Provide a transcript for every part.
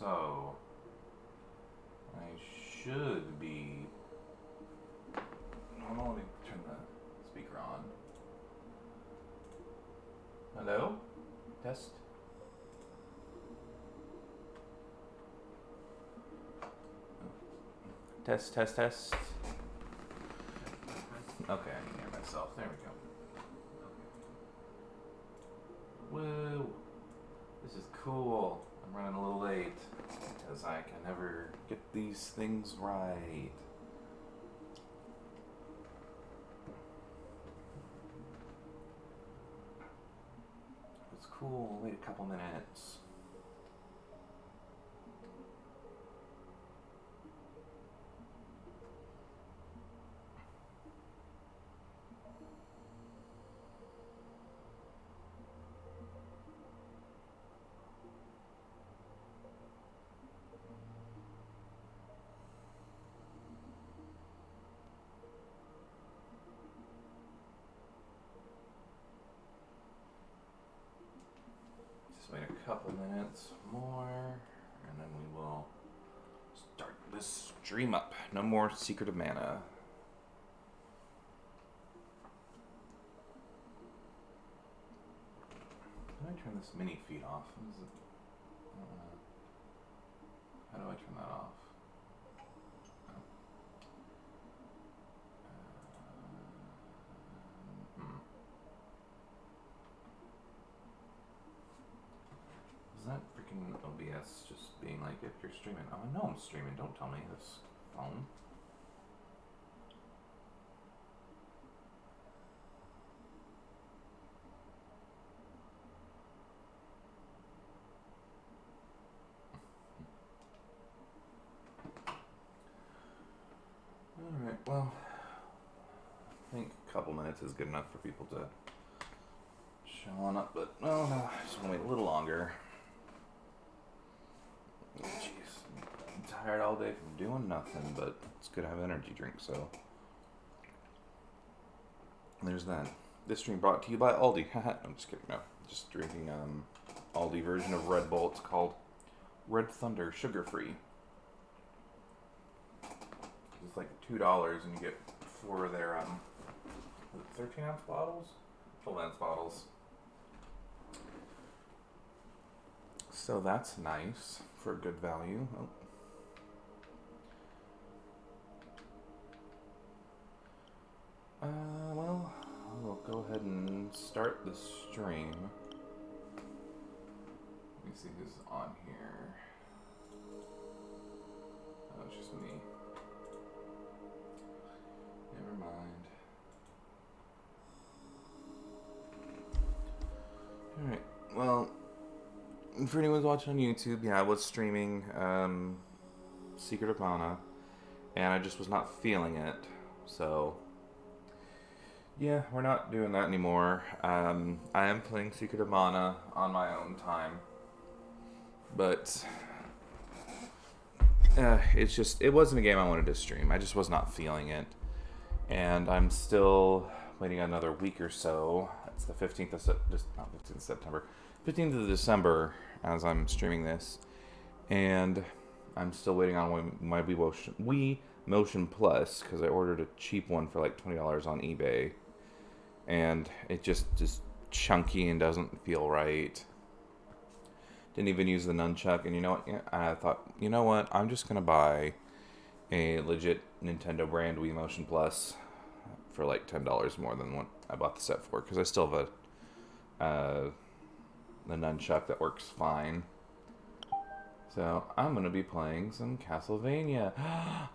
so I should be... Hold on, let me turn the speaker on. Hello? Test? Test, test, test. Okay, I can hear myself. There we go. Woo! This is cool. I'm running a little late because I can never get these things right. It's cool. Wait a couple minutes. Wait a couple minutes more, and then we will start this stream up. No more Secret of Mana. How do I turn this mini feed off? Is it, how do I turn that off? Is that freaking OBS just being like, if you're streaming? Oh, I know I'm streaming. Don't tell me this phone. Alright, well, I think a couple minutes is good enough for people to show on up, but no, I just want to wait a little longer. Jeez, I'm tired all day from doing nothing, but it's good to have an energy drink, so there's that. This stream brought to you by Aldi. I'm just kidding, no. Just drinking Aldi version of Red Bull. It's called Red Thunder Sugar Free. It's like $2 and you get 4 of their 13-ounce bottles? 12-ounce bottles. So that's nice for a good value. Oh. Well, we'll go ahead and start the stream. Let me see who's on here. Oh, it's just me. Never mind. Alright, well, for anyone who's watching on YouTube, yeah, I was streaming Secret of Mana, and I just was not feeling it, so yeah, we're not doing that anymore. I am playing Secret of Mana on my own time, but it wasn't a game I wanted to stream. I just was not feeling it, and I'm still waiting another week or so. It's the 15th of not 15th of September, 15th of December as I'm streaming this, and I'm still waiting on my Wii Motion Plus because I ordered a cheap one for like $20 on eBay, and it just is chunky and doesn't feel right. Didn't even use the nunchuck, and you know what? I thought, you know what? I'm just gonna buy a legit Nintendo brand Wii Motion Plus for like $10 more than what I bought the set for, because I still have the nunchuck that works fine. So I'm gonna be playing some Castlevania.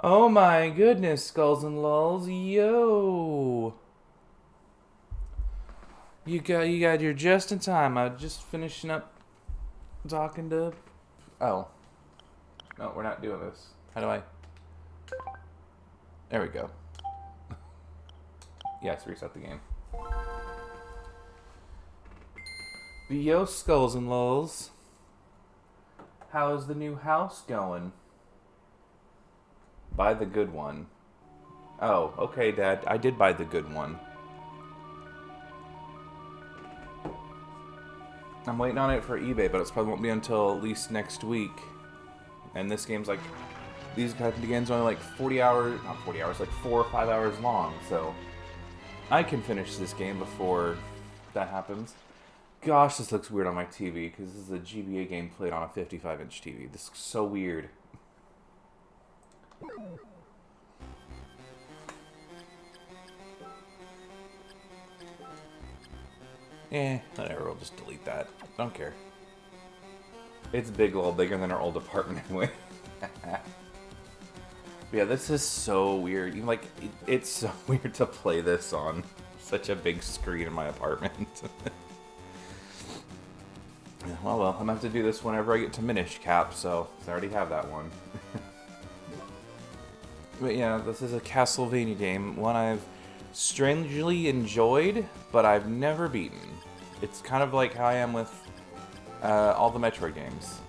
Oh my goodness, Skulls and Lulls, yo! You got you're just in time. I'm just finishing up talking to. Oh, no, we're not doing this. How do I? There we go. Yes, reset the game. Yo, Skulls and Lulls. How's the new house going? Buy the good one. Oh, okay, Dad. I did buy the good one. I'm waiting on it for eBay, but it probably won't be until at least next week. And this game's like, these kind of games are only like 40 hours, not 40 hours, like 4 or 5 hours long. So I can finish this game before that happens. Gosh, this looks weird on my TV because this is a GBA game played on a 55-inch TV. This looks so weird. Whatever, we'll just delete that. Don't care. It's big, a little bigger than our old apartment anyway. Yeah, this is so weird. Even like, it's so weird to play this on such a big screen in my apartment. Well, I'm gonna have to do this whenever I get to Minish Cap, so I already have that one. But yeah, this is a Castlevania game, one I've strangely enjoyed, but I've never beaten. It's kind of like how I am with all the Metroid games.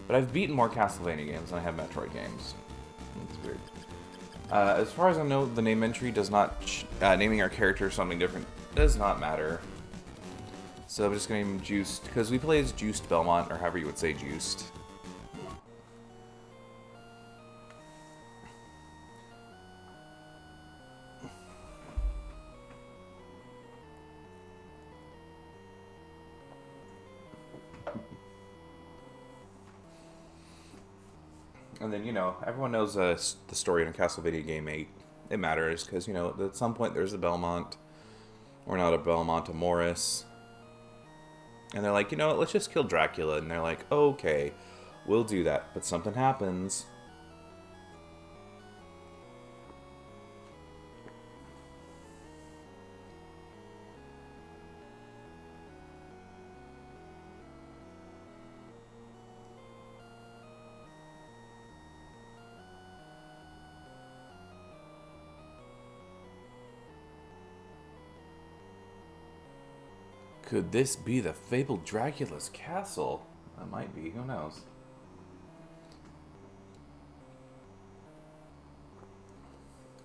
But I've beaten more Castlevania games than I have Metroid games. It's weird. As far as I know, the name entry does not... naming our character something different does not matter. So I'm just going to name him Juiced, because we play as Juiced Belmont, or however you would say Juiced. And then, you know, everyone knows the story in a Castlevania Game 8. It matters, because, you know, at some point there's a Belmont, or not a Belmont, a Morris. And they're like, you know what, let's just kill Dracula. And they're like, okay, we'll do that. But something happens. Could this be the fabled Dracula's castle? That might be, who knows?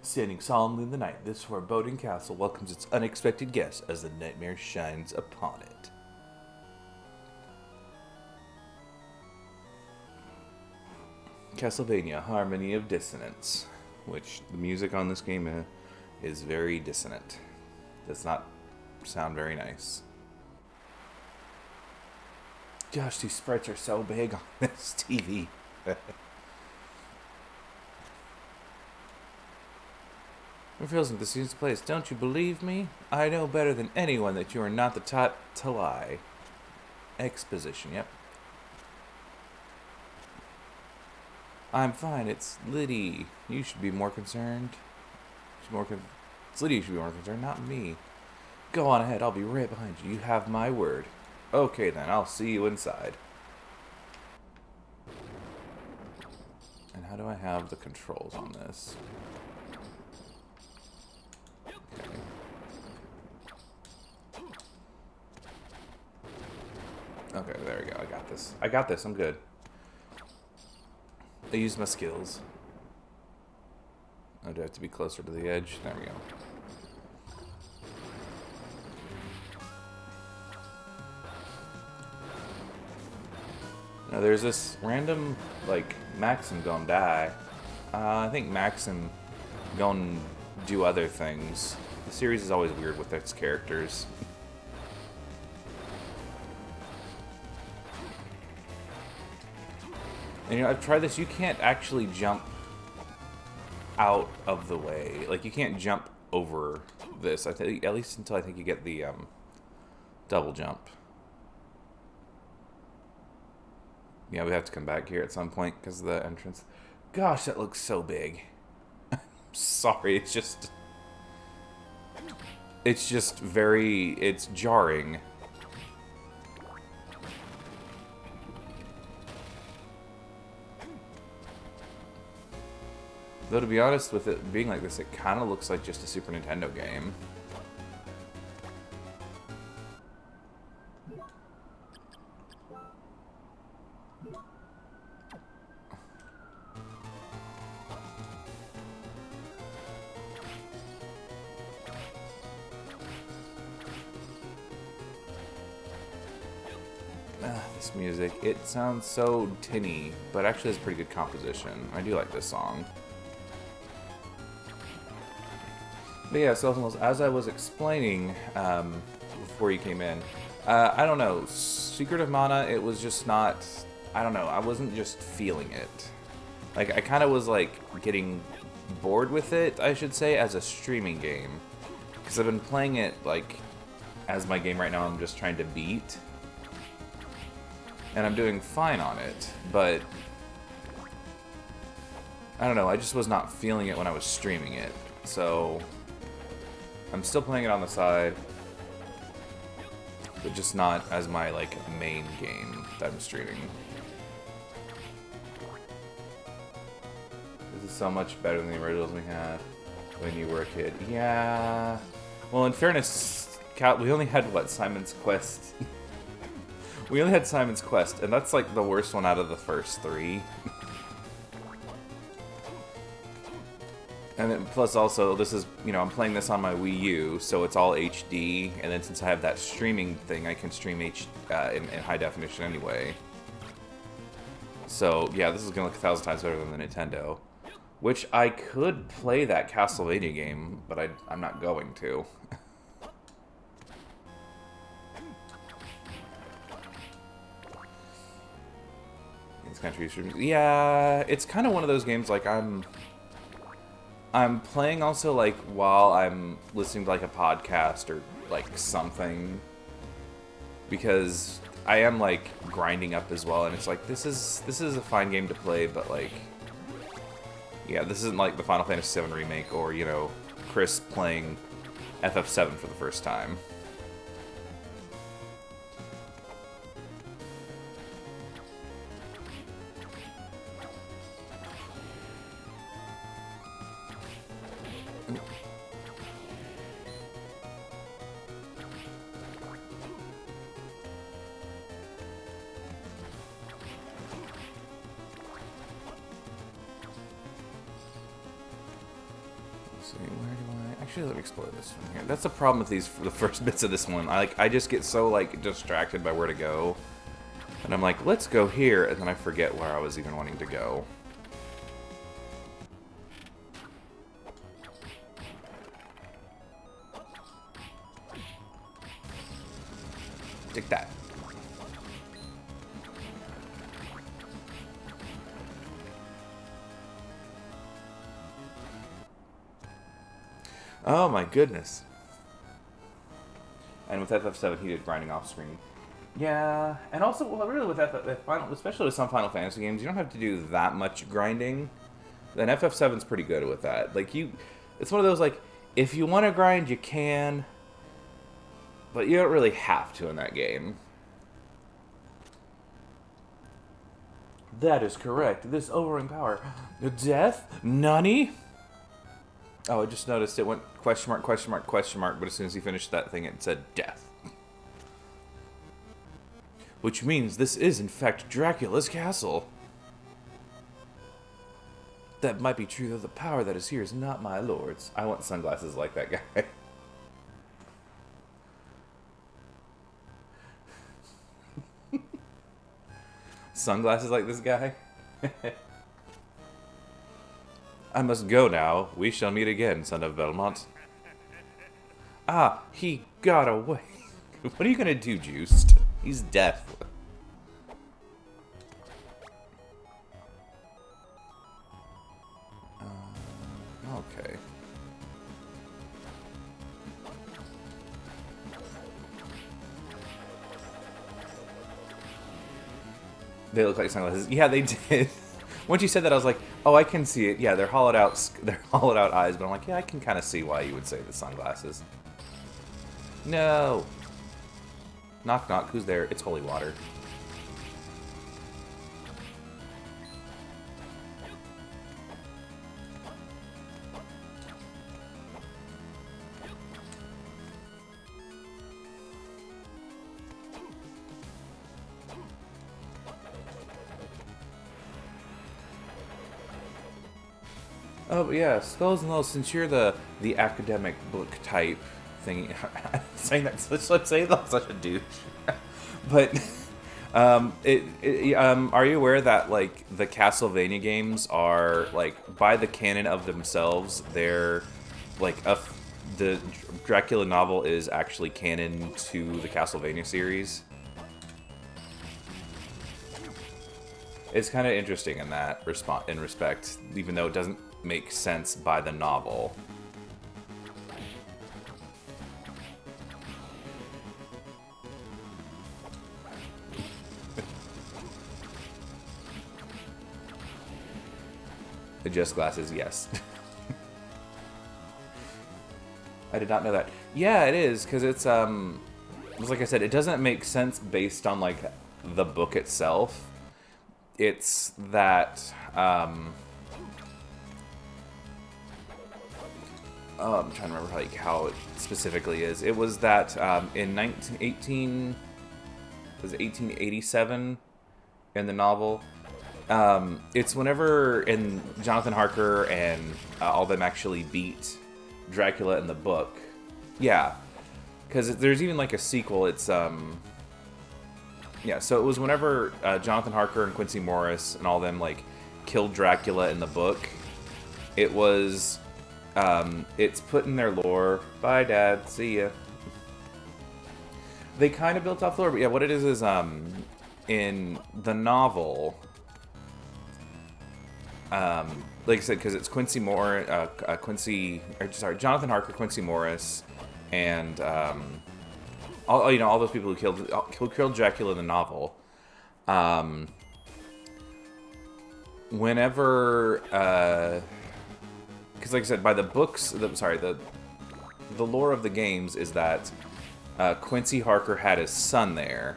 Standing solemnly in the night, this foreboding castle welcomes its unexpected guest as the nightmare shines upon it. Castlevania, Harmony of Dissonance, which the music on this game is very dissonant. Does not sound very nice. Gosh, these sprites are so big on this TV. It feels like the scene's place. Don't you believe me? I know better than anyone that you are not the type to lie. Exposition, yep. I'm fine, it's Liddy. You should be more concerned. It's Liddy you should be more concerned, not me. Go on ahead, I'll be right behind you. You have my word. Okay then, I'll see you inside. And how do I have the controls on this? Okay. Okay, there we go. I got this. I got this. I'm good. I used my skills. Oh, do I have to be closer to the edge? There we go. Now there's this random, like, Maxim gonna die. I think Maxim gonna do other things. The series is always weird with its characters. And, you know, I've tried this. You can't actually jump out of the way. Like, you can't jump over this. I think, at least until I think you get the double jump. Yeah, we have to come back here at some point because of the entrance. Gosh, that looks so big. Sorry, it's just very, it's jarring. Though, to be honest, with it being like this, it kind of looks like just a Super Nintendo game. This music, it sounds so tinny, but actually has pretty good composition. I do like this song. But yeah, so as I was explaining before you came in, I don't know, Secret of Mana, it was just not, I don't know, I wasn't just feeling it. Like, I kind of was, like, getting bored with it, I should say, as a streaming game. Because I've been playing it, like, as my game right now I'm just trying to beat. And I'm doing fine on it, but I don't know, I just was not feeling it when I was streaming it. So I'm still playing it on the side, but just not as my, like, main game that I'm streaming. This is so much better than the originals we had when you were a kid. Yeah. Well, in fairness, we only had, what, Simon's Quest? We only had Simon's Quest, and that's, like, the worst one out of the first 3. And then, plus also, this is, you know, I'm playing this on my Wii U, so it's all HD, and then since I have that streaming thing, I can stream in high definition anyway. So, yeah, this is going to look 1,000 times better than the Nintendo. Which I could play that Castlevania game, but I'm not going to. It's country. Yeah, it's kind of one of those games. Like I'm playing also like while I'm listening to like a podcast or like something, because I am like grinding up as well, and it's like this is a fine game to play, but like. Yeah, this isn't like the Final Fantasy VII Remake or, you know, Chris playing FF7 for the first time. Actually, let me explore this one here. That's the problem with the first bits of this one. I just get so like distracted by where to go, and I'm like, let's go here, and then I forget where I was even wanting to go. Take that. Oh my goodness. And with FF7, he did grinding off screen. Yeah, and also, well, really with especially with some Final Fantasy games, you don't have to do that much grinding. Then FF7's pretty good with that. Like, it's one of those, like, if you want to grind, you can, but you don't really have to in that game. That is correct. This overwhelming power. Death? Nani? Oh, I just noticed it went question mark, question mark, question mark, but as soon as he finished that thing, it said death. Which means this is, in fact, Dracula's castle. That might be true, though the power that is here is not my lord's. I want sunglasses like that guy. Sunglasses like this guy? I must go now. We shall meet again, son of Belmont. Ah, he got away. What are you gonna do, Juiced? He's deaf. Okay. They look like sunglasses. Yeah, they did. Once you said that, I was like, oh, I can see it. Yeah, they're hollowed out eyes, but I'm like, yeah, I can kind of see why you would say the sunglasses. No. Knock, knock. Who's there? It's holy water. Oh, but yeah, Skulls and Lulls, since you're the academic book type thing, saying that, let's say that's such a douche. But Are you aware that like the Castlevania games are like by the canon of themselves, they're like the Dracula novel is actually canon to the Castlevania series? It's kind of interesting in that respect, even though it doesn't make sense by the novel. Adjust glasses, yes. I did not know that. Yeah, it is, because it's, like I said, it doesn't make sense based on, like, the book itself. It's that, I'm trying to remember, like, how it specifically is. It was that, in 1887, in the novel, it's whenever in Jonathan Harker and all of them actually beat Dracula in the book. Yeah, because there's even like a sequel. It's yeah. So it was whenever Jonathan Harker and Quincy Morris and all of them like killed Dracula in the book. It was it's put in their lore. Bye, Dad. See ya. They kind of built off the lore, but yeah, what it is in the novel. Like I said, because it's Jonathan Harker, Quincy Morris, and all those people who killed Dracula in the novel. Whenever, because like I said, by the books, the lore of the games is that Quincy Harker had his son there,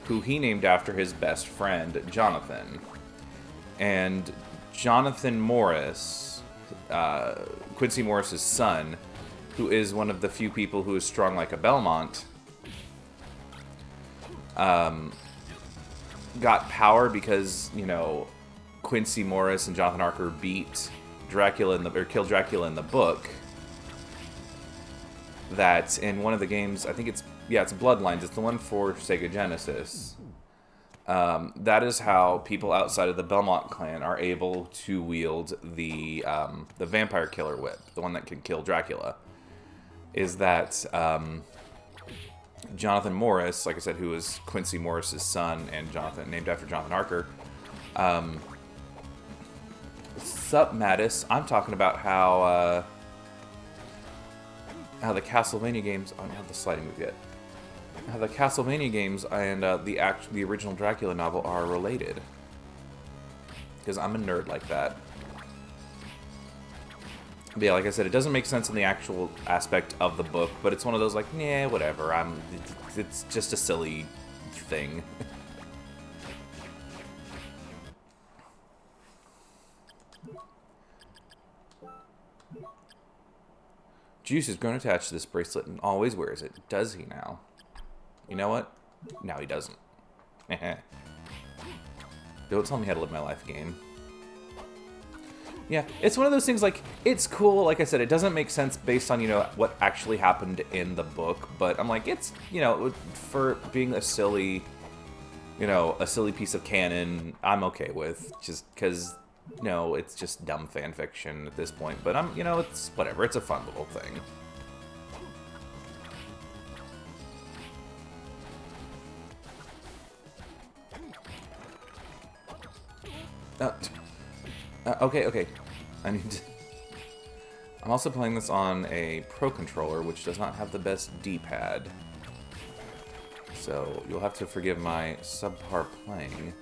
who he named after his best friend Jonathan, and Jonathan Morris, Quincy Morris's son, who is one of the few people who is strong like a Belmont, got power because, you know, Quincy Morris and Jonathan Harker beat Dracula killed Dracula in the book. That in one of the games, I think it's Bloodlines. It's the one for Sega Genesis. That is how people outside of the Belmont clan are able to wield the vampire killer whip, the one that can kill Dracula. Is that Jonathan Morris, like I said, who is Quincy Morris's son and Jonathan, named after Jonathan Harker. Sup, Mattis? I'm talking about how the Castlevania games. I don't have the sliding move yet. How the Castlevania games and the original Dracula novel are related. Because I'm a nerd like that. But yeah, like I said, it doesn't make sense in the actual aspect of the book, but it's one of those like, nah, whatever. It's just a silly thing. Juice has grown attached to this bracelet and always wears it. Does he now? You know what? No, he doesn't. Don't tell me how to live my life, game. Yeah, it's one of those things, like, it's cool. Like I said, it doesn't make sense based on, you know, what actually happened in the book. But I'm like, it's, you know, for being a silly, you know, a silly piece of canon, I'm okay with. Just because, you know, it's just dumb fan fiction at this point. But you know, it's whatever. It's a fun little thing. Okay. I need to... I'm also playing this on a Pro Controller, which does not have the best D-pad. So you'll have to forgive my subpar playing.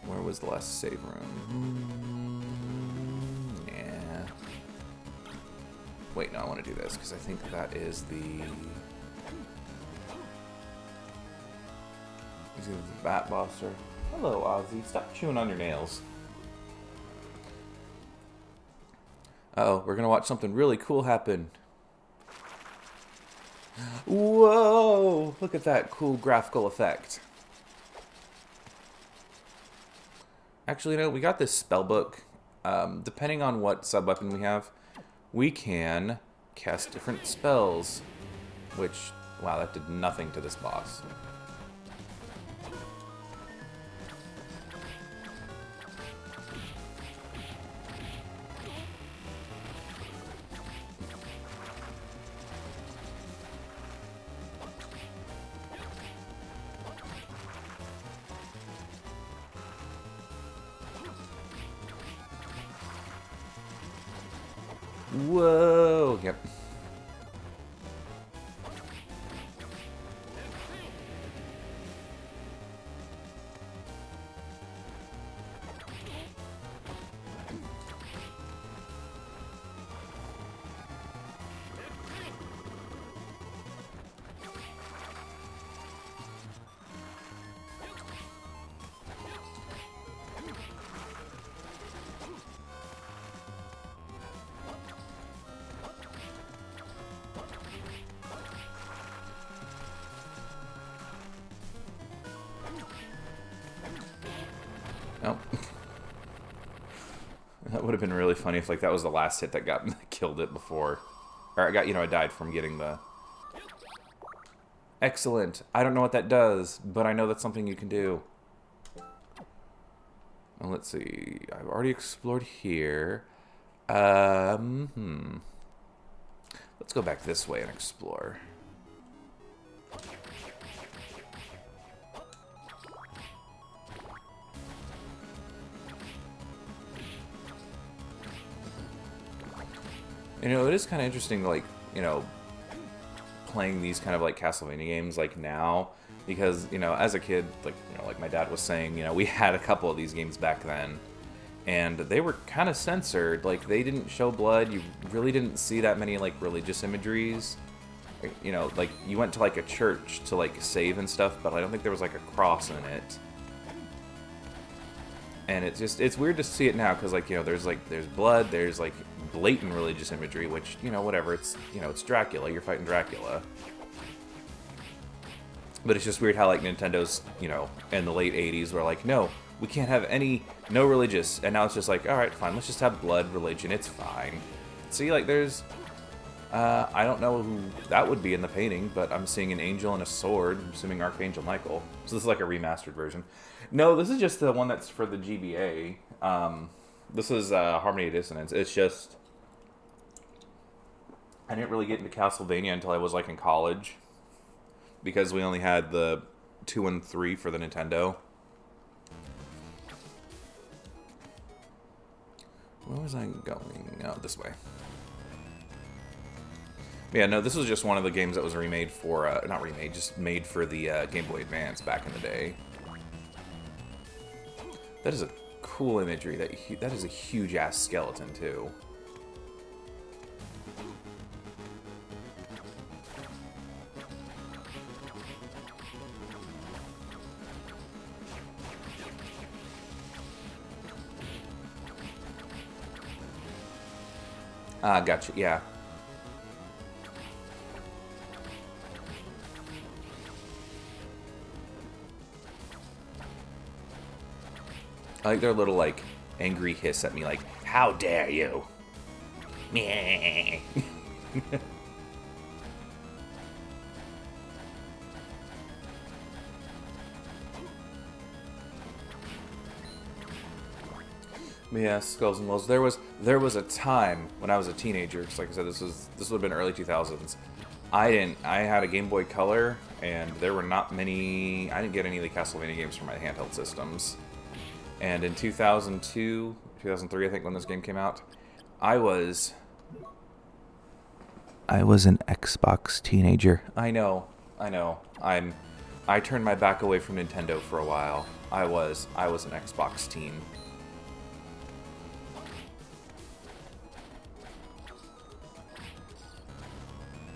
Where was the last save room? Yeah. Wait, no, I want to do this, because I think that is the... He's the Bat Bosser. Hello, Ozzy. Stop chewing on your nails. Uh-oh, we're gonna watch something really cool happen. Whoa! Look at that cool graphical effect. Actually, no, we got this spell book. Depending on what sub-weapon we have, we can cast different spells. which, wow, that did nothing to this boss. Whoa! Yep. Nope. That would have been really funny if, like, that was the last hit that got killed it before. Or I got, I died from getting the... Excellent. I don't know what that does, but I know that's something you can do. Well, let's see. I've already explored here. Let's go back this way and explore. It is kind of interesting, like, playing these kind of, like, Castlevania games, like, now. Because, as a kid, like my dad was saying, we had a couple of these games back then. And they were kind of censored. Like, they didn't show blood. You really didn't see that many, like, religious imageries. Like, you went to, like, a church to, like, save and stuff, but I don't think there was, like, a cross in it. And it's weird to see it now, because, like, there's blood, there's, like, blatant religious imagery, which, whatever, it's Dracula, you're fighting Dracula. But it's just weird how, like, Nintendo's, in the late 80s were like, no, we can't have no religious, and now it's just like, alright, fine, let's just have blood, religion, it's fine. See, like, there's, I don't know who that would be in the painting, but I'm seeing an angel and a sword, I'm assuming Archangel Michael. So this is like a remastered version. No, this is just the one that's for the GBA. This is Harmony of Dissonance. It's just... I didn't really get into Castlevania until I was, like, in college. Because we only had the 2 and 3 for the Nintendo. Where was I going? Oh, this way. Yeah, no, this was just one of the games that was remade for... not remade, just made for the Game Boy Advance back in the day. That is a cool imagery. That is a huge-ass skeleton, too. Ah, gotcha, yeah. I like their little, like, angry hiss at me, like, how dare you? Meh. Yeah, Skulls and Wolves. There was a time when I was a teenager, because like I said, this would have been early 2000s. I had a Game Boy Color, and there were not many... I didn't get any of the Castlevania games for my handheld systems. And in 2002, 2003, I think, when this game came out, I was an Xbox teenager. I know. I turned my back away from Nintendo for a while. I was an Xbox teen.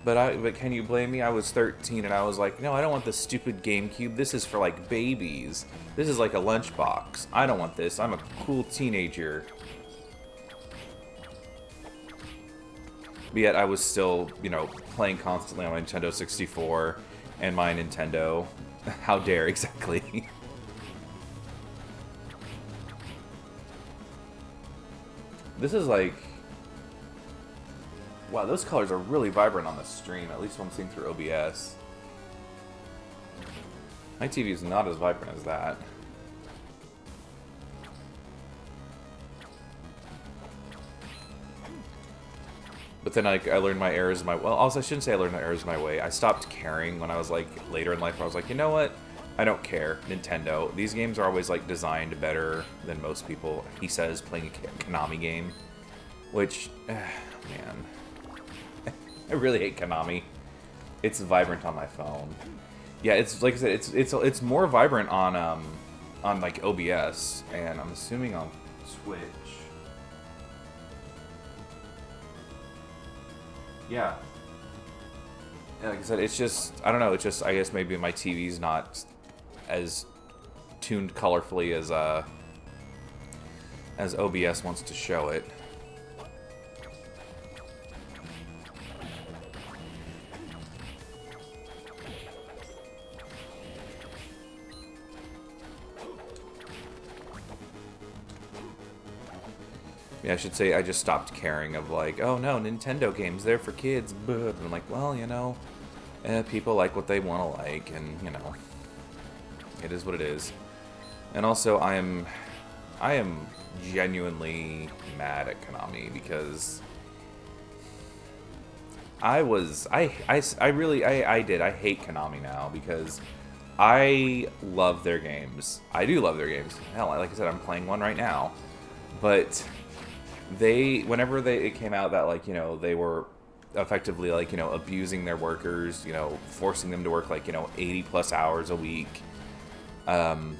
But can you blame me? I was 13 and I was like, no, I don't want this stupid GameCube. This is for, like, babies. This is like a lunchbox. I don't want this. I'm a cool teenager. But yet I was still, playing constantly on my Nintendo 64 and my Nintendo. How dare, exactly. This is like... Wow, those colors are really vibrant on the stream, at least when I'm seeing through OBS. My TV is not as vibrant as that. But then I learned my errors my... Well, also, I shouldn't say I learned my errors my way. I stopped caring when I was, like, later in life. I was like, you know what? I don't care. Nintendo. These games are always, like, designed better than most people. He says, playing a Konami game. Which, man. I really hate Konami. It's vibrant on my phone. Yeah, it's, like I said, it's more vibrant on like, OBS. And I'm assuming on Twitch. Yeah. Like I said, it's just, I don't know, it's just, I guess maybe my TV's not as tuned colorfully as OBS wants to show it. Yeah, I should say I just stopped caring of like, oh no, Nintendo games, they're for kids, but I'm like, well, you know, people like what they want to like, and, you know, it is what it is. And also, I am genuinely mad at Konami, because I hate Konami now, because I love their games. I do love their games. Hell, like I said, I'm playing one right now, but whenever it came out that, like, you know, they were effectively, like, you know, abusing their workers, you know, forcing them to work, like, you know, 80 plus hours a week, them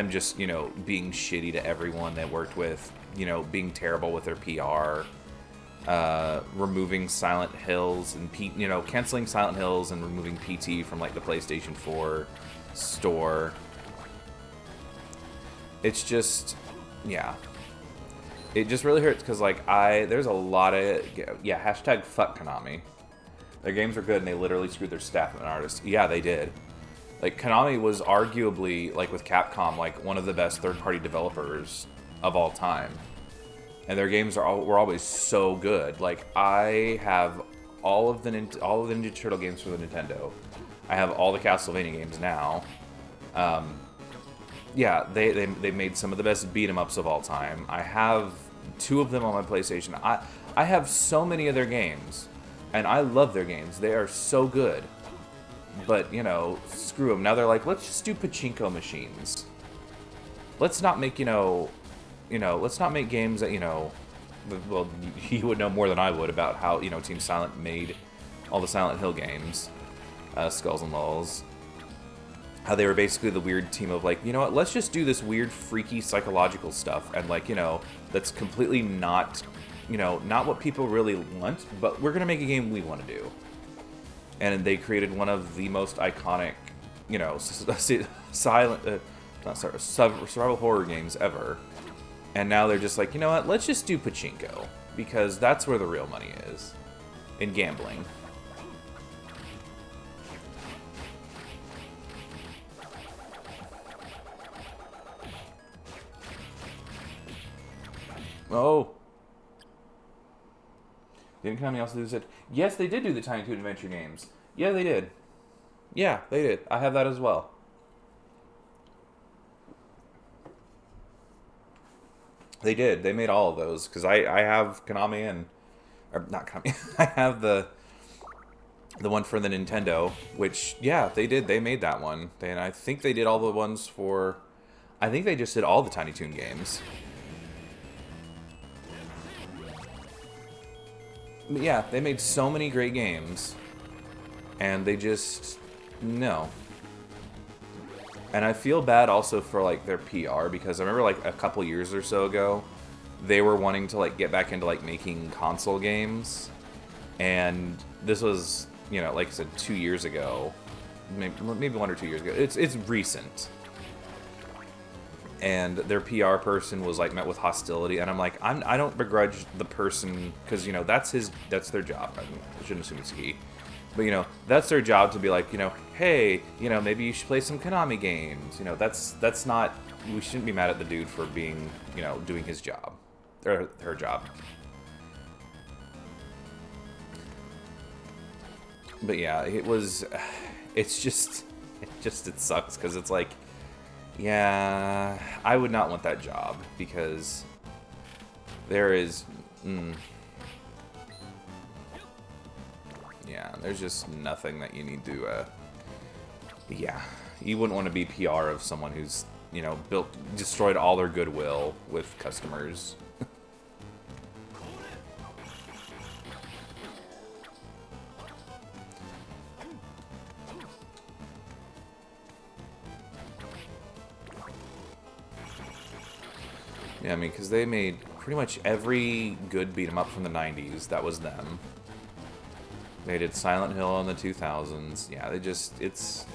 just, you know, being shitty to everyone they worked with, you know, being terrible with their PR, removing Silent Hills and you know, canceling Silent Hills and removing PT from, like, the PlayStation 4 store. It's just, yeah. It just really hurts because, like, there's a lot of, yeah, hashtag fuck Konami. Their games are good and they literally screwed their staff and artists. Yeah, they did. Like, Konami was arguably, like, with Capcom, like, one of the best third-party developers of all time. And their games were always so good. Like, I have all of the Ninja Turtle games for the Nintendo. I have all the Castlevania games now. Yeah, they made some of the best beat-em-ups of all time. I have 2 of them on my PlayStation. I have so many of their games, and I love their games. They are so good. But, you know, screw them. Now they're like, let's just do pachinko machines. Let's not make, let's not make games that, you know, well, you would know more than I would about how, you know, Team Silent made all the Silent Hill games, Skulls and Lulls. How they were basically the weird team of, like, you know what, let's just do this weird, freaky, psychological stuff, and, like, you know, that's completely not, you know, not what people really want, but we're gonna make a game we want to do. And they created one of the most iconic, you know, survival horror games ever. And now they're just like, you know what, let's just do pachinko, because that's where the real money is, in gambling. Oh. Didn't Konami also do this? Yes, they did do the Tiny Toon Adventure games. Yeah, they did. Yeah, they did. I have that as well. They did. They made all of those. Because I have Konami and... Or, not Konami. I have the one for the Nintendo. Which, yeah, they did. They made that one. And I think they did all the ones for... I think they just did all the Tiny Toon games. But yeah, they made so many great games, and they just, no. And I feel bad also for, like, their PR, because I remember, like, a couple years or so ago, they were wanting to, like, get back into, like, making console games, and this was, you know, like I said, 2 years ago, maybe 1 or 2 years ago. It's recent. And their PR person was, like, met with hostility, and I'm like, I don't begrudge the person, because, you know, that's their job. I shouldn't assume it's he, but, you know, that's their job to be like, you know, hey, you know, maybe you should play some Konami games. You know, that's not, we shouldn't be mad at the dude for being, you know, doing his job or her job. But yeah, it was. It's just, it sucks because it's like, yeah, I would not want that job because there is, yeah, there's just nothing that you need to, yeah, you wouldn't want to be PR of someone who's, you know, destroyed all their goodwill with customers. Yeah, I mean, because they made pretty much every good beat 'em up from the 90s. That was them. They did Silent Hill in the 2000s. Yeah, they just, it's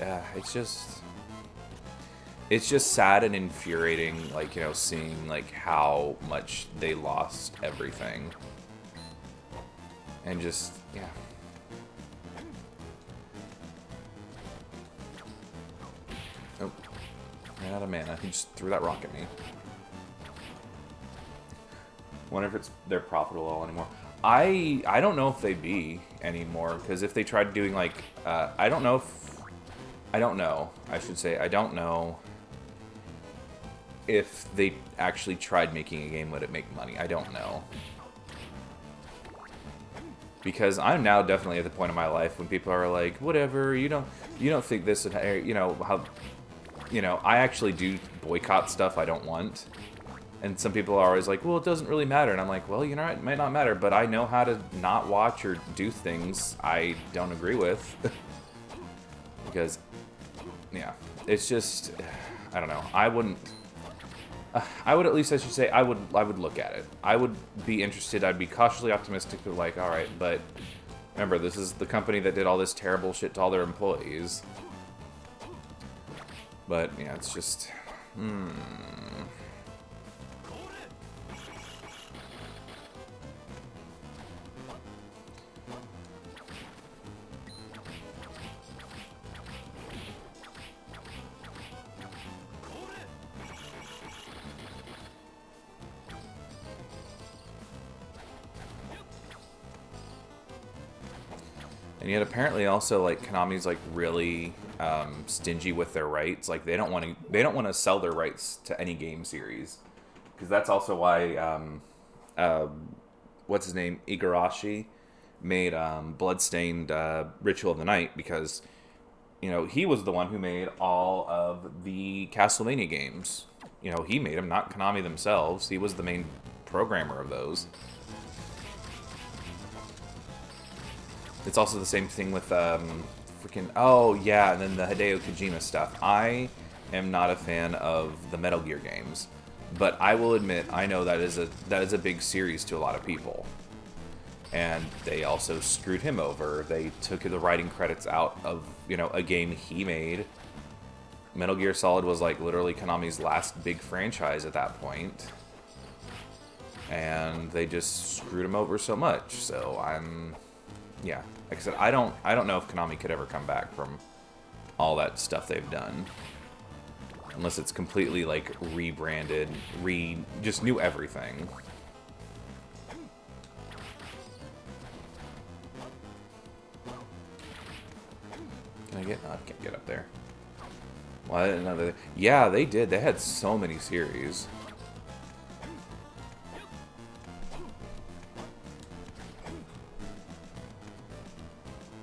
just sad and infuriating, like, you know, seeing, like, how much they lost everything. And just, yeah. Oh, ran out of mana. He just threw that rock at me. Wonder if they're profitable at all anymore. I don't know if they'd be anymore, because if they tried doing, like, I don't know, I should say, I don't know if they actually tried making a game, would it make money? I don't know. Because I'm now definitely at the point in my life when people are like, whatever, you don't think this, you know, how, you know, I actually do boycott stuff I don't want. And some people are always like, well, it doesn't really matter. And I'm like, well, you know, it might not matter, but I know how to not watch or do things I don't agree with. Because, yeah, it's just, I don't know. I would at least, I should say, I would look at it. I would be interested. I'd be cautiously optimistic, but like, all right, but remember, this is the company that did all this terrible shit to all their employees. But, yeah, it's just, and yet apparently also, like, Konami's, like, really stingy with their rights. Like, they don't want to sell their rights to any game series, because that's also why what's his name, Igarashi, made Bloodstained Ritual of the Night, because, you know, he was the one who made all of the Castlevania games. You know, he made them, not Konami themselves. He was the main programmer of those. It's also the same thing with freaking, oh yeah, and then the Hideo Kojima stuff. I am not a fan of the Metal Gear games, but I will admit I know that is a big series to a lot of people. And they also screwed him over. They took the writing credits out of, you know, a game he made. Metal Gear Solid was like literally Konami's last big franchise at that point. And they just screwed him over so much. So yeah, like I said, I don't know if Konami could ever come back from all that stuff they've done, unless it's completely like rebranded, just new everything. Can I get? No, I can't get up there. Well, I didn't know that. Yeah, they did. They had so many series.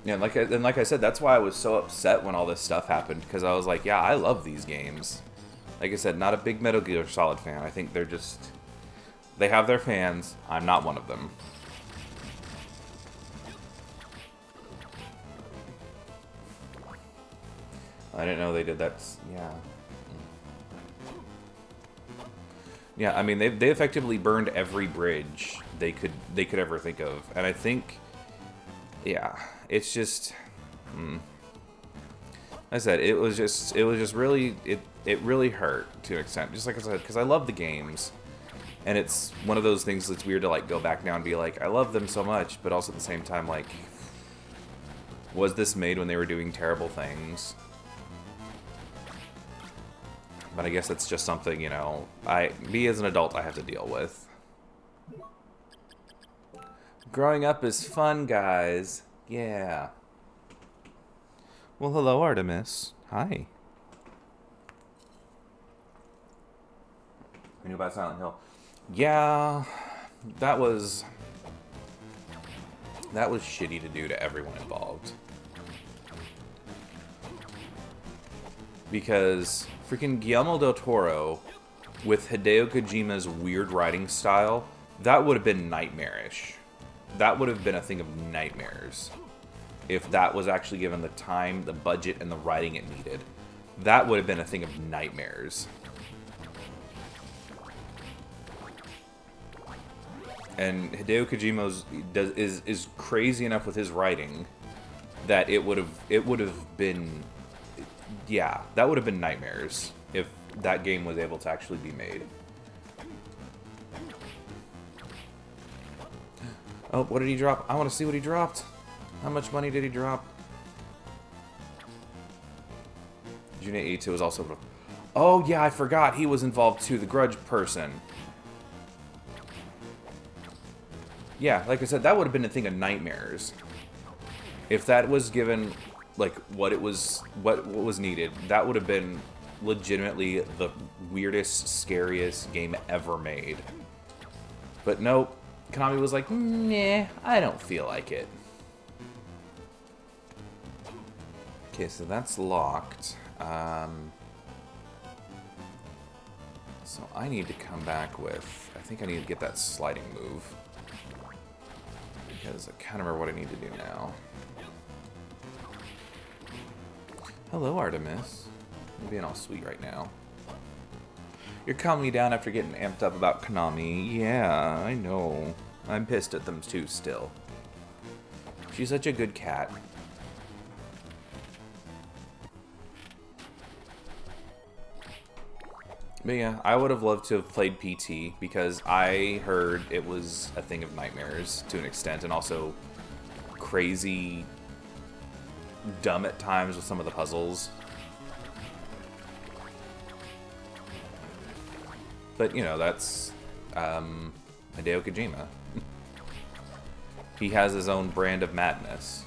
Yeah, and like I said, that's why I was so upset when all this stuff happened, because I was like, yeah, I love these games. Like I said, not a big Metal Gear Solid fan. I think they have their fans. I'm not one of them. I didn't know they did that. Yeah. Yeah, I mean, they effectively burned every bridge they could ever think of, and I think, yeah, it's just, like I said, it was just really, it really hurt to an extent, just like I said, because I love the games, and it's one of those things that's weird to like go back now and be like, I love them so much, but also at the same time, like, was this made when they were doing terrible things? But I guess it's just something, you know, me as an adult, I have to deal with. Growing up is fun, guys. Yeah. Well, hello, Artemis. Hi. We knew about Silent Hill. Yeah, that was shitty to do to everyone involved. Because freaking Guillermo del Toro, with Hideo Kojima's weird writing style, that would have been nightmarish. That would have been a thing of nightmares. If that was actually given the time, the budget, and the writing it needed. That would have been a thing of nightmares. And Hideo Kojima's is crazy enough with his writing that it would have been, yeah, that would have been nightmares if that game was able to actually be made. Oh, what did he drop? I want to see what he dropped. How much money did he drop? Junior 82 was also... Oh, yeah, I forgot. He was involved too. The Grudge person. Yeah, like I said, that would have been a thing of nightmares. If that was given, like, what was needed, that would have been legitimately the weirdest, scariest game ever made. But nope. Konami was like, nah, I don't feel like it. Okay, so that's locked. So I need to come back with... I think I need to get that sliding move. Because I can't remember what I need to do now. Hello, Artemis. I'm being all sweet right now. You're calming me down after getting amped up about Konami. Yeah, I know. I'm pissed at them too still. She's such a good cat. But yeah, I would have loved to have played PT because I heard it was a thing of nightmares to an extent, and also crazy dumb at times with some of the puzzles. But, you know, that's Hideo Kojima. He has his own brand of madness.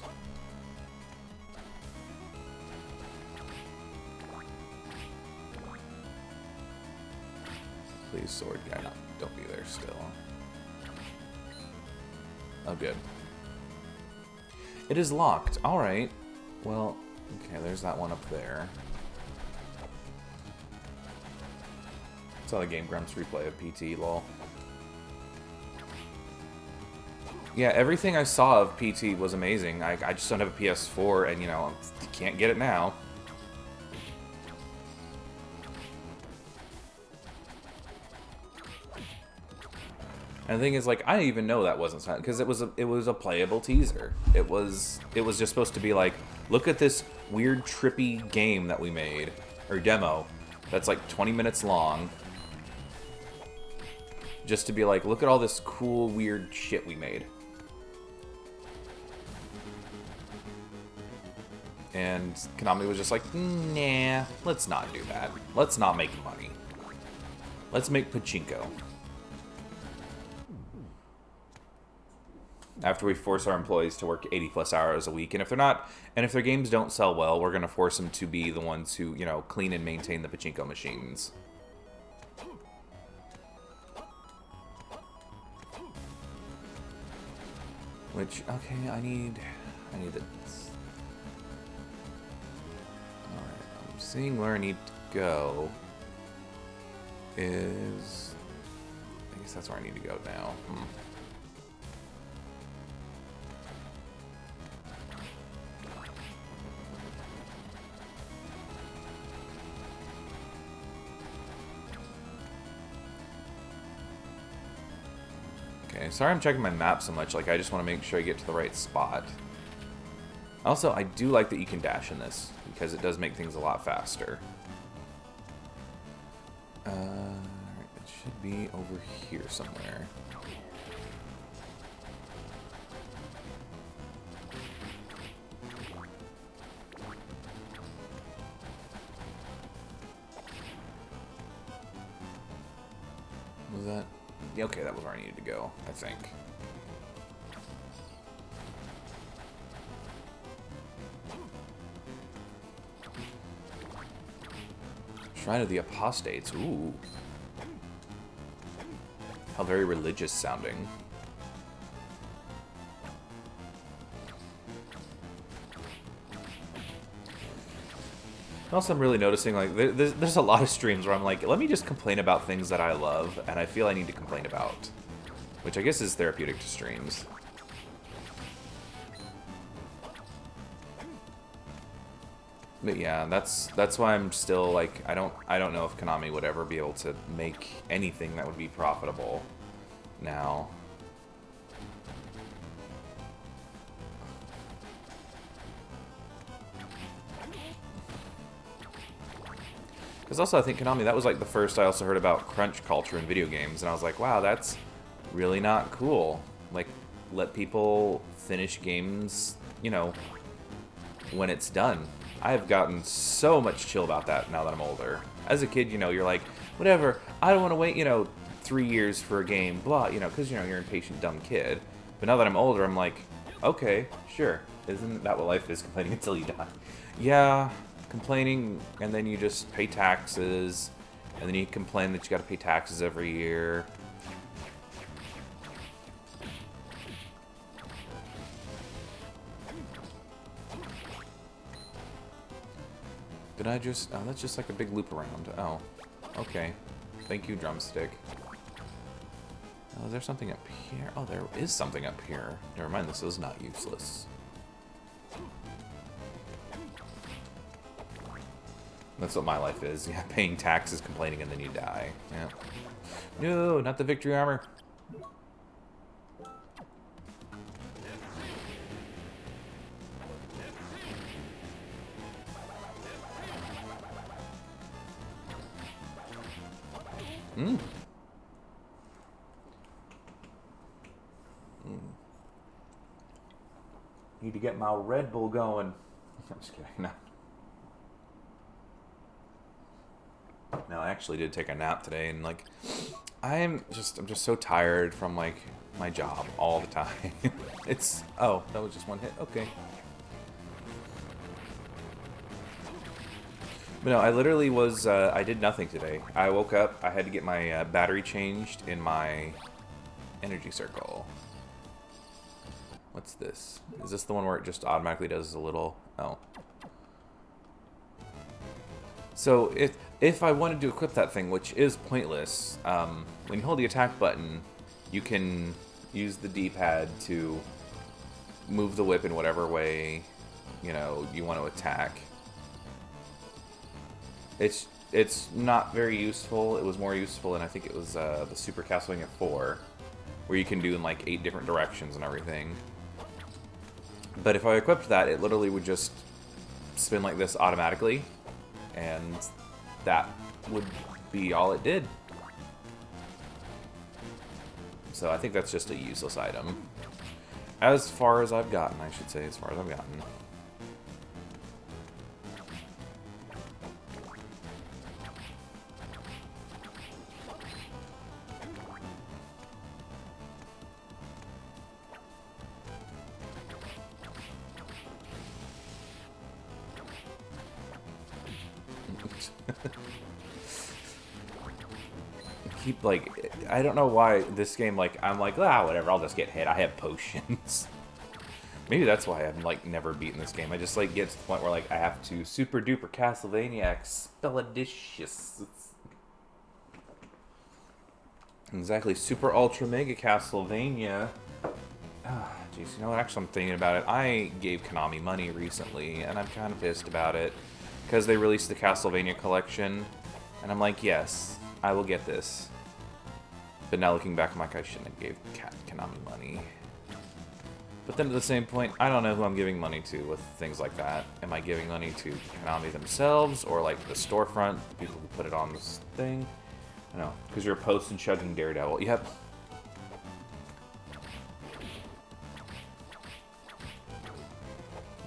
Please, sword guy, don't be there still. Oh, good. It is locked. Alright. Well, okay, there's that one up there. Saw the Game Grumps replay of PT, lol. Yeah, everything I saw of PT was amazing. I just don't have a PS4, and, you know, can't get it now. And the thing is, like, I didn't even know that wasn't silent because it was a playable teaser. It was just supposed to be like, look at this weird trippy game that we made, or demo, that's like 20 minutes long. Just to be like, look at all this cool weird shit we made. And Konami was just like, nah, let's not do that. Let's not make money. Let's make pachinko. After we force our employees to work 80+ hours a week, and if they're not, and if their games don't sell well, we're gonna force them to be the ones who, you know, clean and maintain the pachinko machines. Which, okay, I need this. Alright, I'm seeing where I need to go. I guess that's where I need to go now. Okay, sorry I'm checking my map so much, like I just want to make sure I get to the right spot. Also, I do like that you can dash in this, because it does make things a lot faster. It should be over here somewhere. Was that? Yeah, okay, that was where I needed to go, I think. Shrine of the Apostates. Ooh. How very religious sounding. Also, I'm really noticing, like, there's a lot of streams where I'm like, let me just complain about things that I love, and I feel I need to complain about. Which I guess is therapeutic to streams. But yeah, that's why I'm still, like, I don't know if Konami would ever be able to make anything that would be profitable now. Because also, I think Konami, that was like the first I also heard about crunch culture in video games, and I was like, wow, that's really not cool. Like, let people finish games, you know, when it's done. I have gotten so much chill about that now that I'm older. As a kid, you know, you're like, whatever, I don't want to wait, you know, 3 years for a game, blah, you know, because, you know, you're an impatient, dumb kid. But now that I'm older, I'm like, okay, sure. Isn't that what life is, complaining until you die? Yeah. Complaining, and then you just pay taxes, and then you complain that you got to pay taxes every year. Did I just... Oh, that's just like a big loop around. Oh, okay. Thank you, drumstick. Oh, is there something up here? Oh, there is something up here. Never mind, this is not useless. That's what my life is. Yeah, paying taxes, complaining, and then you die. Yeah. No, not the victory armor. Need to get my Red Bull going. I'm just kidding. No. No, I actually did take a nap today, and like, I'm just so tired from like my job all the time. It's oh, that was just one hit. Okay. But no, I literally was. I did nothing today. I woke up. I had to get my battery changed in my energy circle. What's this? Is this the one where it just automatically does a little? Oh. So if I wanted to equip that thing, which is pointless, when you hold the attack button, you can use the D-pad to move the whip in whatever way, you know, you want to attack. It's not very useful. It was more useful, and I think it was the Super Castlevania 4, where you can do in like 8 different directions and everything. But if I equipped that, it literally would just spin like this automatically, and that would be all it did. So I think that's just a useless item. As far as I've gotten, I should say, as far as I've gotten. Keep like, I don't know why this game, like, I'm like, whatever, I'll just get hit. I have potions. Maybe that's why I've like never beaten this game. I just like get to the point where like I have to super duper Castlevania Expeditious. Exactly, super ultra mega Castlevania. Jeez, you know what? Actually, I'm thinking about it. I gave Konami money recently, and I'm kind of pissed about it because they released the Castlevania collection, and I'm like, yes, I will get this. But now looking back, I'm like, I shouldn't have gave Konami money. But then at the same point, I don't know who I'm giving money to with things like that. Am I giving money to Konami themselves, or like the storefront, the people who put it on this thing? I don't know, because you're a post and chugging Daredevil. Yep.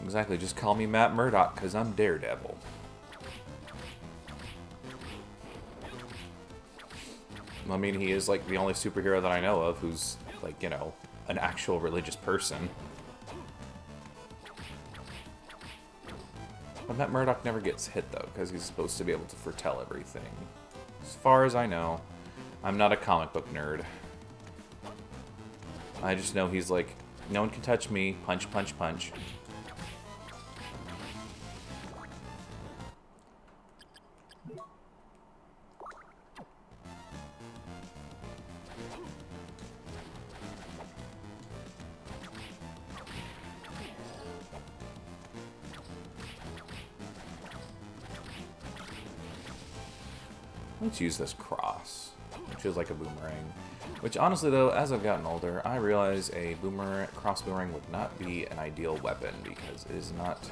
Exactly, just call me Matt Murdock, because I'm Daredevil. I mean, he is, like, the only superhero that I know of who's, like, you know, an actual religious person. I bet Murdoch never gets hit, though, because he's supposed to be able to foretell everything. As far as I know, I'm not a comic book nerd. I just know he's like, no one can touch me, punch, punch, punch. Let's use this cross, which is like a boomerang. Which, honestly, though, as I've gotten older, I realize a cross boomerang would not be an ideal weapon because it is not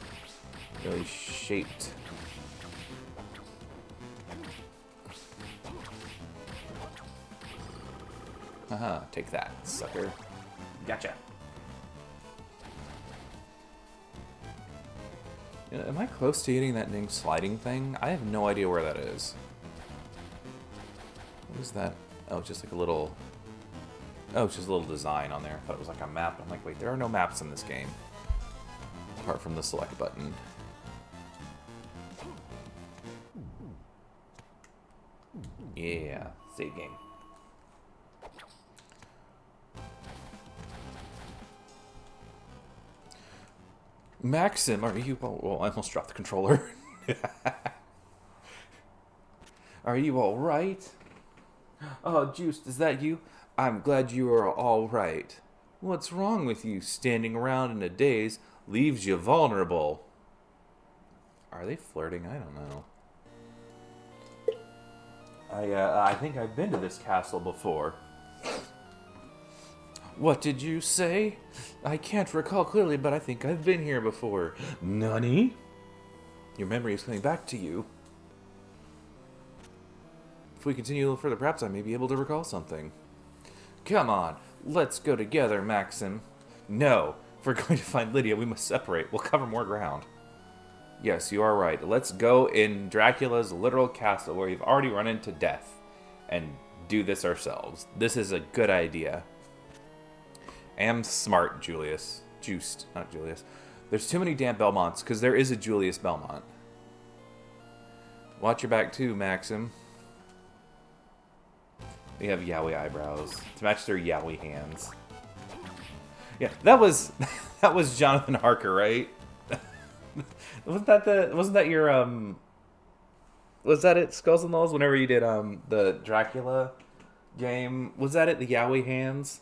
really shaped. Haha, take that, sucker. Gotcha. Am I close to getting that dang sliding thing? I have no idea where that is. What is that? Oh, it's just like a little... Oh, it's just a little design on there. I thought it was like a map. I'm like, wait, there are no maps in this game. Apart from the select button. Yeah, save game. Maxim, are you... Well, I almost dropped the controller. Are you alright? Oh, Juiced, is that you? I'm glad you are alright. What's wrong with you? Standing around in a daze leaves you vulnerable. Are they flirting? I don't know. I think I've been to this castle before. What did you say? I can't recall clearly, but I think I've been here before. Nani? Your memory is coming back to you. If we continue a little further, perhaps I may be able to recall something. Come on, let's go together, Maxim. No, if we're going to find Lydia, we must separate. We'll cover more ground. Yes, you are right. Let's go in Dracula's literal castle where we've already run into death and do this ourselves. This is a good idea. I am smart, Julius. Juiced, not Julius. There's too many damn Belmonts, because there is a Julius Belmont. Watch your back too, Maxim. They have yaoi eyebrows to match their yaoi hands. Yeah, that was Jonathan Harker, right? wasn't that your was that it, Skulls and Lulls, whenever you did the Dracula game? Was that it, the yaoi hands?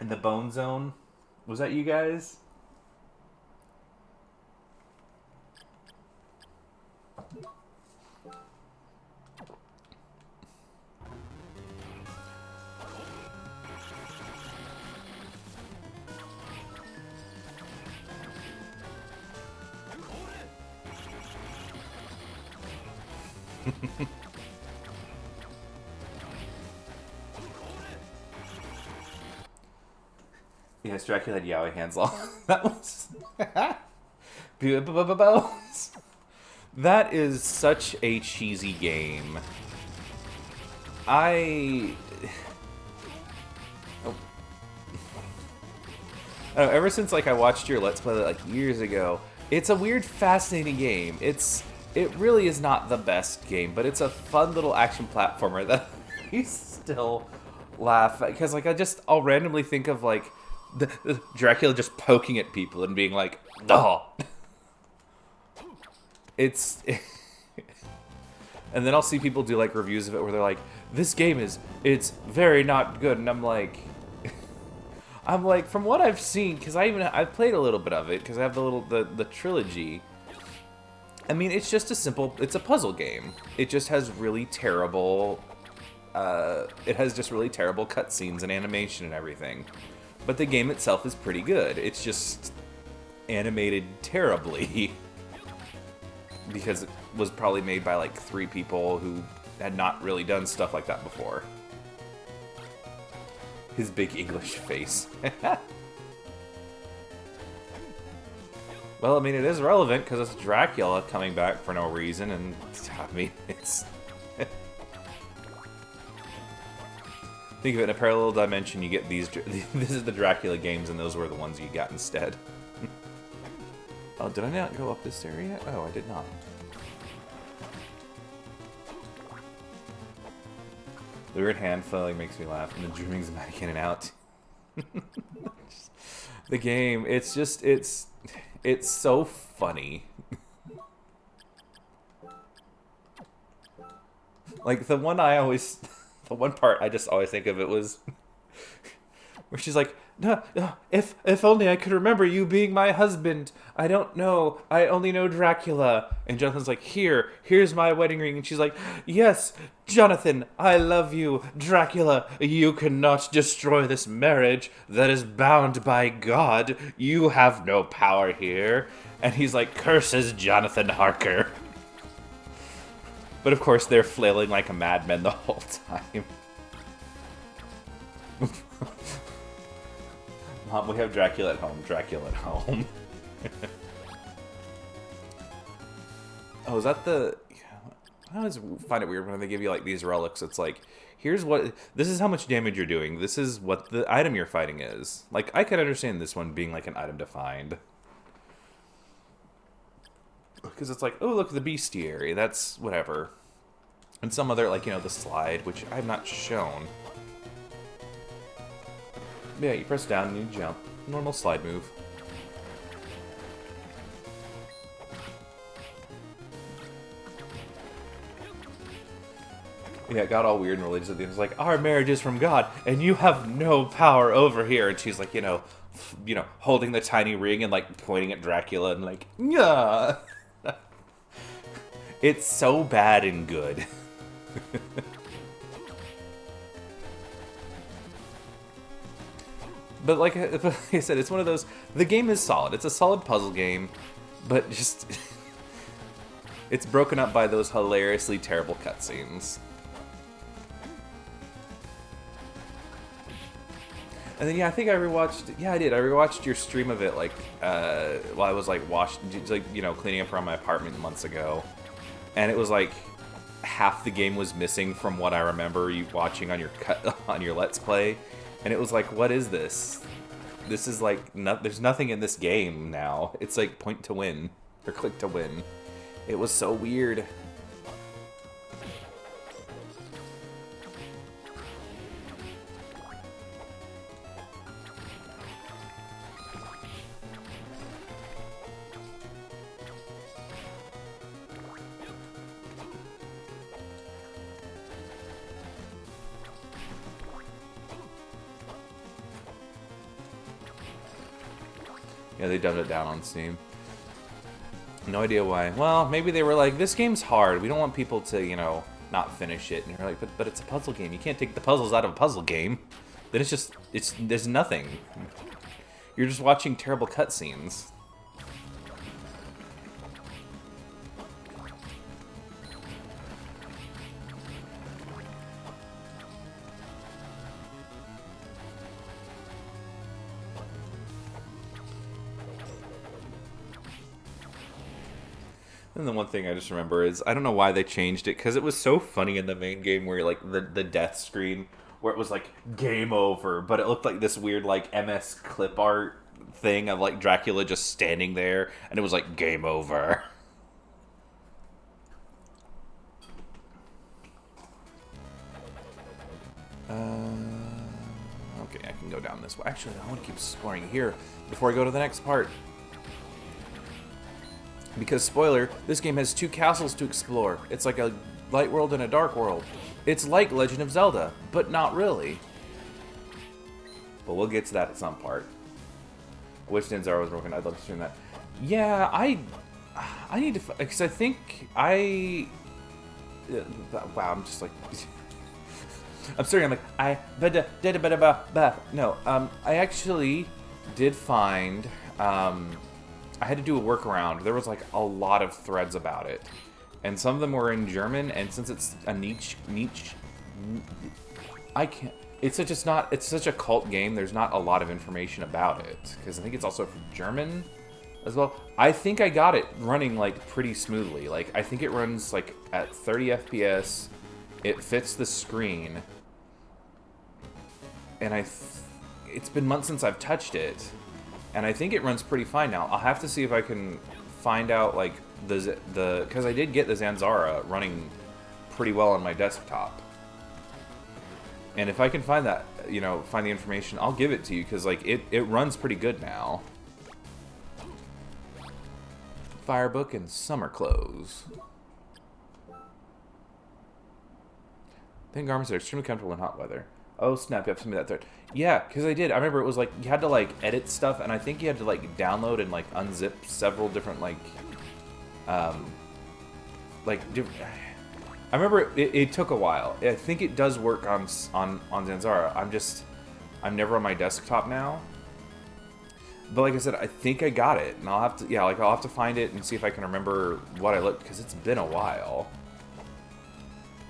In the Bone Zone? Was that you guys? Yes, Dracula had yaoi hands long. That was... That is such a cheesy game. I don't know, ever since like I watched your Let's Play like years ago, it's a weird, fascinating game. It really is not the best game, but it's a fun little action platformer that I still laugh at, because like I'll randomly think of like the Dracula just poking at people and being like, "Oh." It's and then I'll see people do like reviews of it where they're like, "This game it's very not good," and I'm like, from what I've seen, because I've played a little bit of it because I have the trilogy. I mean, it's just it's a puzzle game. It just has really terrible, cutscenes and animation and everything. But the game itself is pretty good. It's just animated terribly. Because it was probably made by like 3 people who had not really done stuff like that before. His big English face. Well, I mean, it is relevant because it's Dracula coming back for no reason, and I mean, it's... Think of it in a parallel dimension, you get these... This is the Dracula games, and those were the ones you got instead. Oh, did I not go up this area? Oh, I did not. The weird hand flailing makes me laugh, and the dreaming's about in and out. The game, it's just, it's so funny. Like, the one part I just always think of it was where she's like, no, if only I could remember you being my husband. I don't know. I only know Dracula. And Jonathan's like, here's my wedding ring. And she's like, yes, Jonathan, I love you. Dracula, you cannot destroy this marriage that is bound by God. You have no power here. And he's like, curses Jonathan Harker. But of course, they're flailing like a madman the whole time. Mom, we have Dracula at home. Dracula at home. Oh, is that the... I always find it weird when they give you, like, these relics. It's like, here's what... This is how much damage you're doing. This is what the item you're fighting is. Like, I can understand this one being, like, an item to find. Because it's like, oh, look, the bestiary. That's whatever. And some other, like, you know, the slide, which I've not shown. Yeah, you press down and you jump. Normal slide move. Yeah, it got all weird and religious at the end. It's like, our marriage is from God, and you have no power over here. And she's like, you know, holding the tiny ring and, like, pointing at Dracula and, like, yeah. It's so bad and good. But like I said, it's one of those... The game is solid. It's a solid puzzle game, but just... it's broken up by those hilariously terrible cutscenes. And then, yeah, I think I rewatched... Yeah, I did. I rewatched your stream of it, like, while I was, like, cleaning up around my apartment months ago. And it was, like, half the game was missing from what I remember you watching on your Let's Play. And it was like, what is this? This is like, there's nothing in this game now. It's like point to win, or click to win. It was so weird. Yeah, they dumbed it down on Steam. No idea why. Well, maybe they were like, this game's hard. We don't want people to, you know, not finish it. And you're like, but it's a puzzle game. You can't take the puzzles out of a puzzle game. Then there's nothing. You're just watching terrible cutscenes. And the one thing I just remember is, I don't know why they changed it, because it was so funny in the main game where, like, the death screen, where it was, like, game over, but it looked like this weird, like, MS clip art thing of, like, Dracula just standing there, and it was, like, game over. Okay, I can go down this way. Actually, I want to keep exploring here before I go to the next part. Because, spoiler, this game has 2 castles to explore. It's like a light world and a dark world. It's like Legend of Zelda, but not really. But we'll get to that at some part. I wish Denzara was broken. I'd love to stream that. Yeah, I need to... Because I think I... Wow, I'm just like... I'm starting, I'm like... No, I actually did find... I had to do a workaround. There was like a lot of threads about it, and some of them were in German. And since it's a niche, I can't. It's such a cult game. There's not a lot of information about it because I think it's also from German as well. I think I got it running like pretty smoothly. Like I think it runs like at 30 FPS. It fits the screen, and it's been months since I've touched it. and I think it runs pretty fine now. I'll have to see if I can find out like the because I did get the Zanzara running pretty well on my desktop, and if I can find that, you know, find the information, I'll give it to you because like it runs pretty good now. Firebook and summer clothes. Thin garments are extremely comfortable in hot weather. Oh snap! You have to send me that thread. Yeah, because I did. I remember it was like you had to like edit stuff, and I think you had to like download and like unzip several different like, I remember it took a while. I think it does work on Zanzara. I'm never on my desktop now. But like I said, I think I got it, and I'll have to I'll have to find it and see if I can remember what I looked because it's been a while.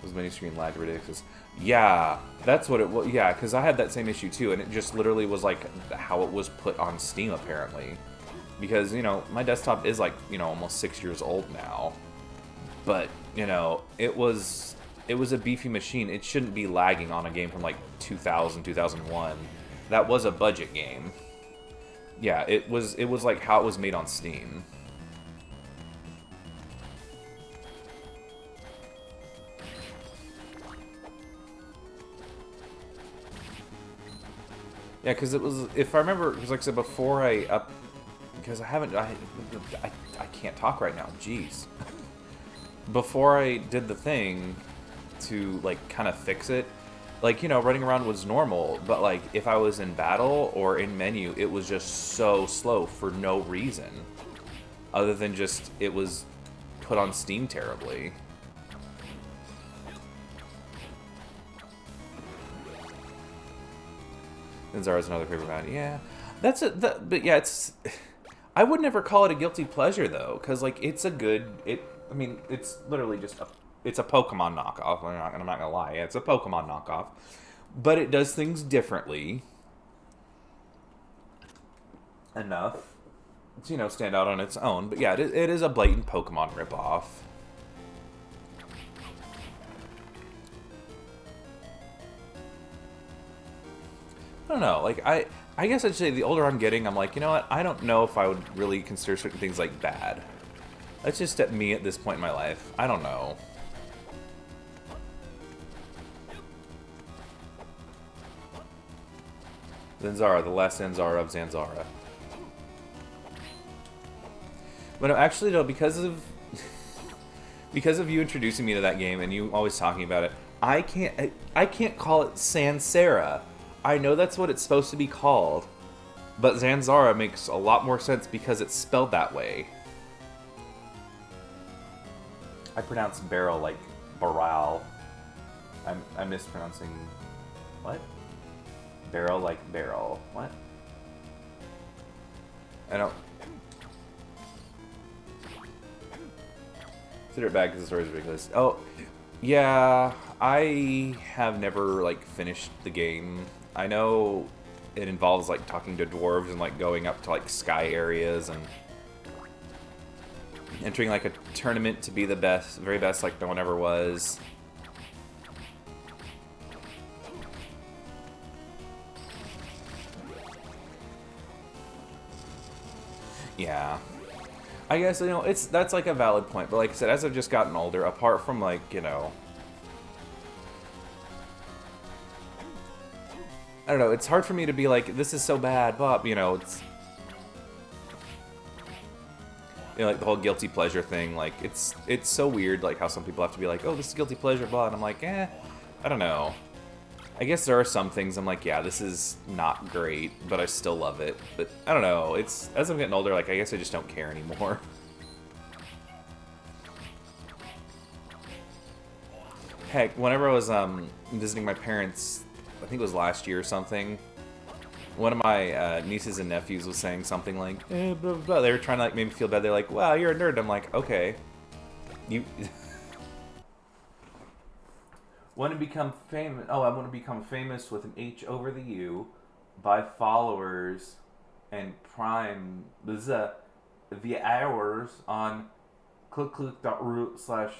Was mini screen lag ridiculous? Yeah, that's what it was. Yeah, because I had that same issue too, and it just literally was like how it was put on Steam apparently. Because, you know, my desktop is like, you know, almost 6 years old now. But, you know, it was a beefy machine. It shouldn't be lagging on a game from like 2000, 2001. That was a budget game. Yeah, it was like how it was made on Steam. Yeah, because it was, if I remember, because like I said, before because I can't talk right now, jeez. Before I did the thing to, like, kind of fix it, like, you know, running around was normal, but, like, if I was in battle or in menu, it was just so slow for no reason. Other than just, it was put on Steam terribly. And Zara's another favorite band. Yeah, that's it. But yeah, it's. I would never call it a guilty pleasure though, because like it's a good. I mean, it's literally just it's a Pokemon knockoff. I'm not gonna lie. It's a Pokemon knockoff, but it does things differently enough to, you know, stand out on its own. But yeah, it is a blatant Pokemon ripoff. I don't know, like, I guess I'd say the older I'm getting, I'm like, you know what, I don't know if I would really consider certain things, like, bad. That's just at me at this point in my life. I don't know. Zanzara, the last Zanzara of Zanzara. But no, actually, though, because of you introducing me to that game and you always talking about it, I can't call it Sansera. I know that's what it's supposed to be called, but Zanzara makes a lot more sense because it's spelled that way. I pronounce barrel like baral. I'm mispronouncing what? Barrel like barrel. What? I don't. Consider it bad because the story's ridiculous. Oh, yeah. I have never like finished the game. I know it involves like talking to dwarves and like going up to like sky areas and entering like a tournament to be the best, very best, like no one ever was. Yeah. I guess, you know, that's like a valid point, but like I said, as I've just gotten older, apart from like, you know, I don't know, it's hard for me to be like, this is so bad, but, you know, it's, you know, like the whole guilty pleasure thing, like, it's so weird, like, how some people have to be like, oh, this is guilty pleasure, blah, and I'm like, I don't know. I guess there are some things I'm like, yeah, this is not great, but I still love it. But, I don't know, it's, as I'm getting older, like, I guess I just don't care anymore. Heck, whenever I was, visiting my parents, I think it was last year or something, one of my nieces and nephews was saying something like, blah, blah, blah. They were trying to like make me feel bad. They're like, wow, you're a nerd. I'm like, okay. You want to become famous? Oh, I want to become famous with an H over the U, by followers and prime the hours on click.root slash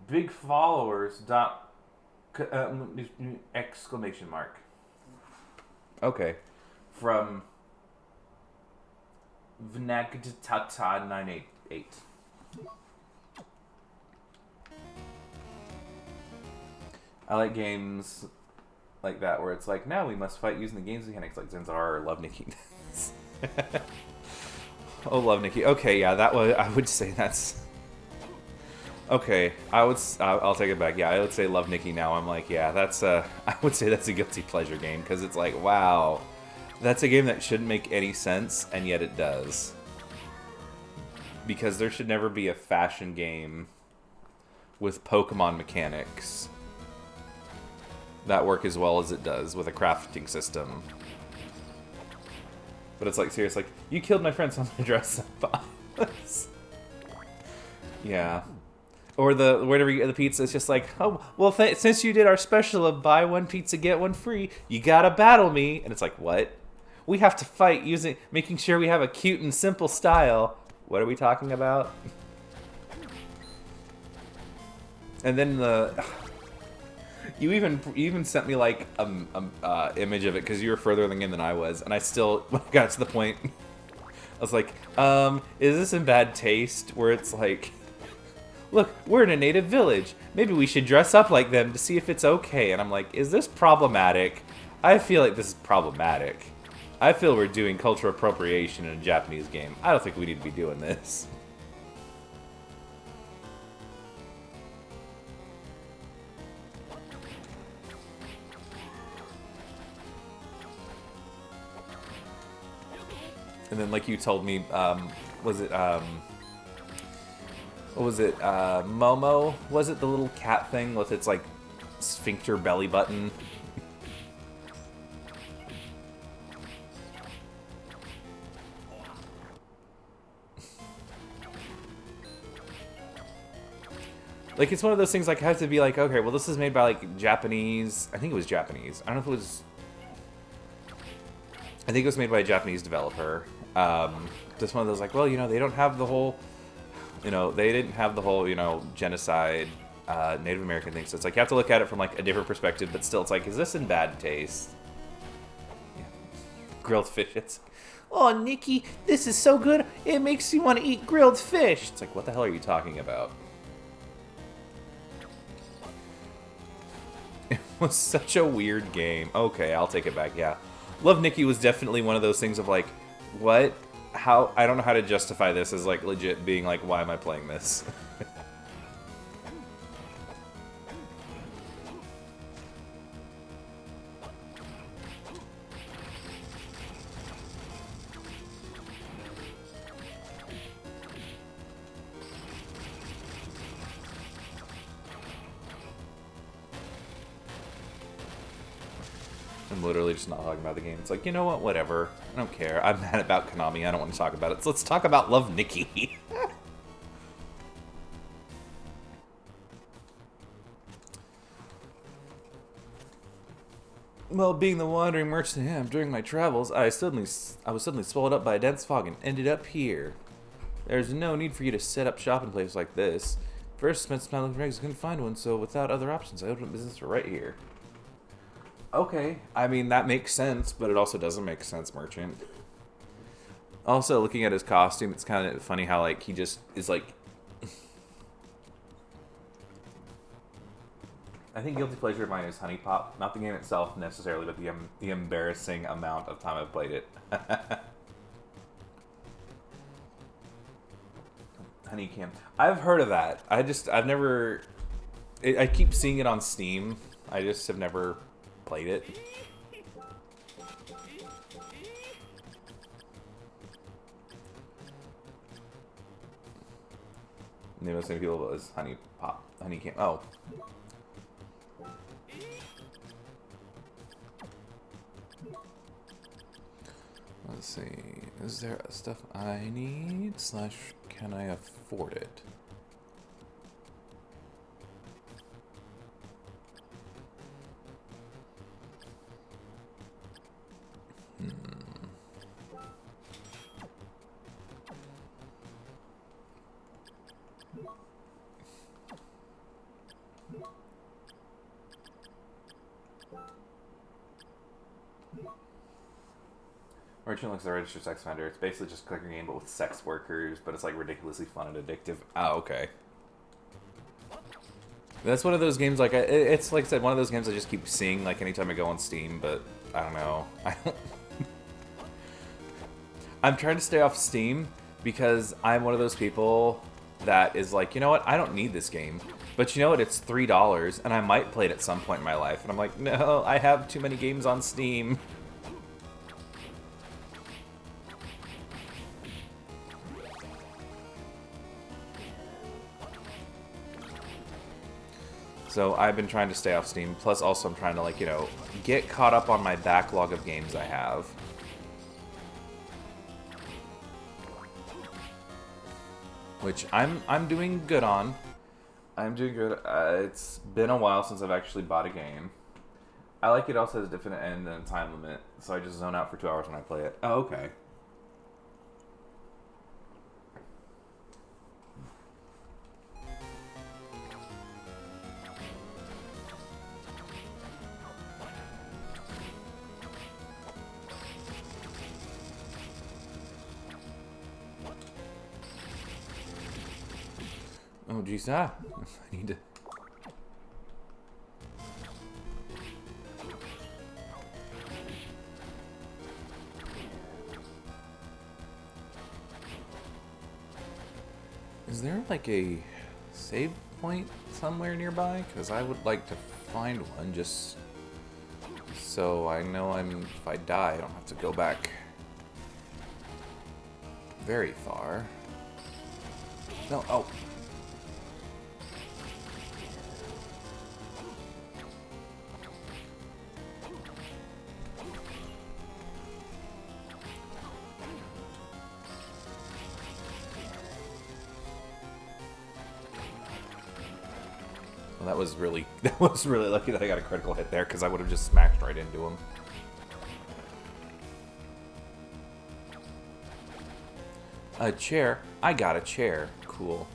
big followers dot exclamation mark. Okay. from Vnagtata988. I like games like that where it's like, now we must fight using the game's mechanics, like Zenzar or Love Nikki. Oh, Love Nikki. Okay, yeah, that was. I would say that's. Okay, I'll take it back. Yeah, I would say Love Nikki now. I'm like, yeah, that's I would say that's a guilty pleasure game because it's like, wow, that's a game that shouldn't make any sense and yet it does. Because there should never be a fashion game with Pokemon mechanics that work as well as it does with a crafting system. But it's like, serious, like, you killed my friend, so I'm gonna dress up. Yeah. Or whenever you get the pizza, it's just like, oh, well, since you did our special of buy one pizza, get one free, you gotta battle me. And it's like, what? We have to fight making sure we have a cute and simple style. What are we talking about? And then you even sent me like image of it because you were further in the game than I was, and I still got to the point. I was like, is this in bad taste? Where it's like, look, we're in a native village. Maybe we should dress up like them to see if it's okay. And I'm like, is this problematic? I feel like this is problematic. I feel we're doing cultural appropriation in a Japanese game. I don't think we need to be doing this. And then, like you told me, what was it, Momo? Was it the little cat thing with its, like, sphincter belly button? Like, it's one of those things, like, has to be like, okay, well, this is made by, like, Japanese... I think it was Japanese. I don't know if it was... I think it was made by a Japanese developer. Just one of those, like, well, you know, they don't have the whole... You know, they didn't have the whole, you know, genocide, Native American thing. So it's like, you have to look at it from, like, a different perspective, but still, it's like, is this in bad taste? Yeah. Grilled fish, it's... Oh, Nikki, this is so good, it makes you want to eat grilled fish! It's like, what the hell are you talking about? It was such a weird game. Okay, I'll take it back, yeah. Love Nikki was definitely one of those things of, like, what? How? I don't know how to justify this as, like, legit being like, why am I playing this? I'm literally just not talking about the game. It's like, you know what? Whatever. I don't care. I'm mad about Konami. I don't want to talk about it. So let's talk about Love Nikki. Well, being the wandering merchant I am, during my travels, I was suddenly swallowed up by a dense fog and ended up here. There's no need for you to set up shop in a place like this. First, spent some time looking for eggs, couldn't find one, so without other options, I opened a business right here. Okay, I mean, that makes sense, but it also doesn't make sense, Merchant. Also, looking at his costume, it's kind of funny how, like, he just is, like... I think guilty pleasure of mine is Honey Pop. Not the game itself, necessarily, but the embarrassing amount of time I've played it. Honey Cam. I've heard of that. I've never... I keep seeing it on Steam. I just have never... played it. Name of the same people was Honey Pop. Honey Cam. Oh. Let's see. Is there stuff I need? / can I afford it? Merchant looks like a registered sex offender. It's basically just clicker game, but with sex workers. But it's like ridiculously fun and addictive. Oh, okay. That's one of those games. Like it's like I said, one of those games I just keep seeing like anytime I go on Steam. But I don't know. I'm trying to stay off Steam because I'm one of those people that is like, you know what? I don't need this game. But you know what? It's $3, and I might play it at some point in my life. And I'm like, no, I have too many games on Steam. So I've been trying to stay off Steam. Plus, also, I'm trying to, like, you know, get caught up on my backlog of games I have. Which I'm doing good on. I'm doing good. It's been a while since I've actually bought a game. I like it also has a definite end and a time limit, so I just zone out for 2 hours when I play it. Oh, okay. Oh, geez, I need to... Is there, like, a save point somewhere nearby? Because I would like to find one, just so I know if I die, I don't have to go back very far. No, oh. Well, that was really lucky that I got a critical hit there, because I would have just smacked right into him. A chair. I got a chair. Cool.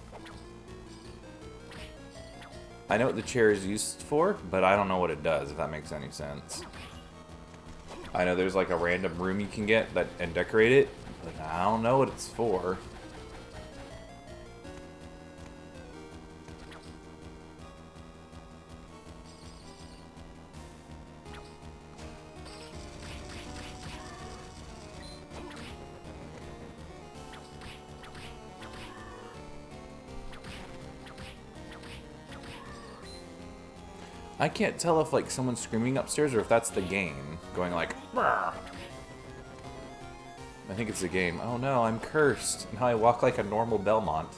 I know what the chair is used for, but I don't know what it does, if that makes any sense. I know there's like a random room you can get and decorate it, but I don't know what it's for. I can't tell if like someone's screaming upstairs or if that's the game going like Brr. I think it's the game. Oh no, I'm cursed. Now I walk like a normal Belmont.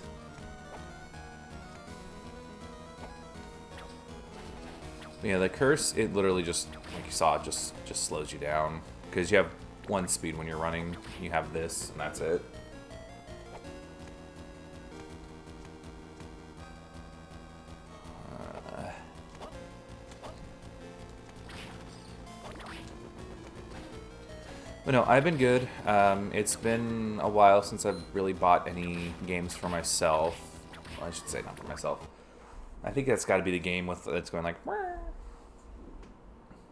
Yeah, the curse, it literally just, like you saw, just slows you down. Because you have one speed when you're running. You have this, and that's it. But no, I've been good. It's been a while since I've really bought any games for myself. Well, I should say not for myself. I think that's got to be the game with that's going like...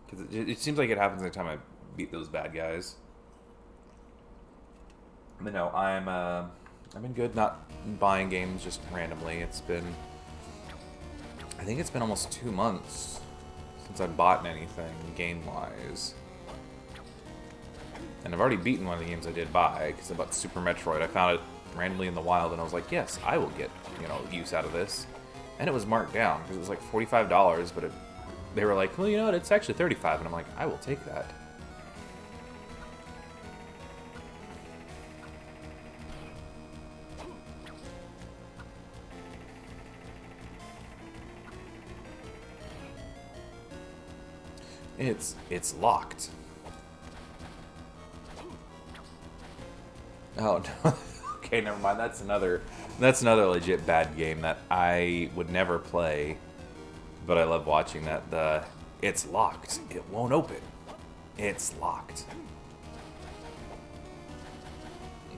Because it seems like it happens every time I beat those bad guys. But no, I've been good not buying games just randomly. It's been... I think it's been almost 2 months since I've bought anything game-wise. And I've already beaten one of the games I did buy, because I bought Super Metroid. I found it randomly in the wild, and I was like, yes, I will get, you know, use out of this. And it was marked down, because it was like $45, but they were like, well, you know what, it's actually $35, and I'm like, I will take that. It's locked. Oh, no. Okay, never mind. That's another legit bad game that I would never play, but I love watching that. It's locked. It won't open. It's locked.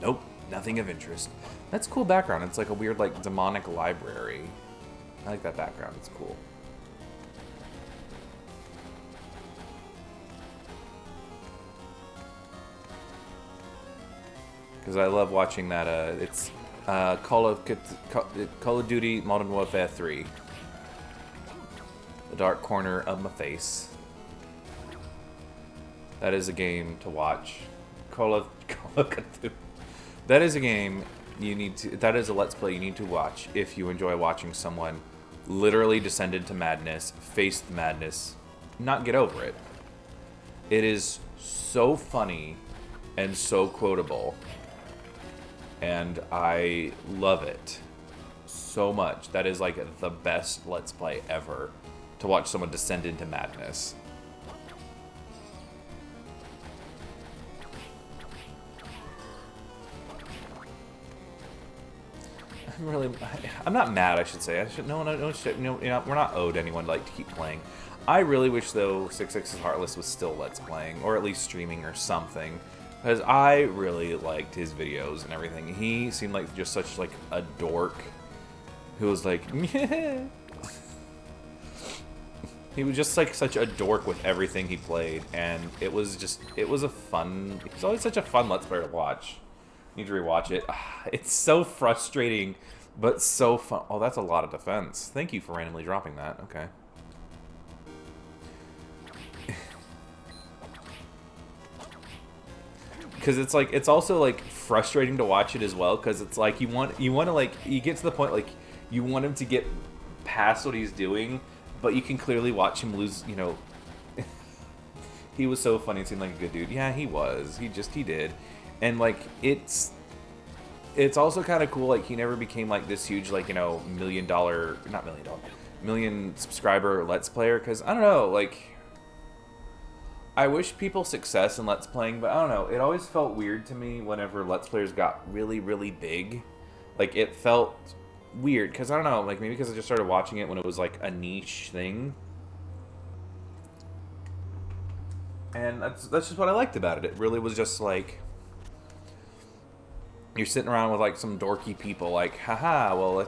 Nope, nothing of interest. That's cool background. It's like a weird, like, demonic library. I like that background. It's cool. because I love watching that. It's Call of Duty Modern Warfare 3. The dark corner of my face. That is a game to watch. Call of Cthulhu. That is a game you need to. That is a Let's Play you need to watch if you enjoy watching someone literally descend into madness, face the madness, not get over it. It is so funny and so quotable, and I love it so much. That is like the best Let's Play ever, to watch someone descend into madness. I'm not mad, I should say. We're not owed anyone like to keep playing. I really wish, though, 6x's Heartless was still Let's Playing, or at least streaming or something, because I really liked his videos and everything. He seemed like just such like a dork who was like, yeah. He was just like such a dork with everything he played, and it was a fun. He's always such a fun Let's Player to watch. Need to rewatch it. It's so frustrating, but so fun. Oh, that's a lot of defense. Thank you for randomly dropping that. Okay. Because it's like, it's also like frustrating to watch it as well, because it's like you want to like, you get to the point like you want him to get past what he's doing, but you can clearly watch him lose, you know. He was so funny, it seemed like a good dude. Yeah, he was. He did. And like it's also kind of cool, like he never became like this huge, like, you know, million subscriber Let's Player, because I don't know, like, I wish people success in Let's Playing, but I don't know, it always felt weird to me whenever Let's Players got really, really big. Like, it felt weird, because I don't know, like, maybe because I just started watching it when it was like a niche thing. And that's just what I liked about it. It really was just like, you're sitting around with like some dorky people, like, haha, well,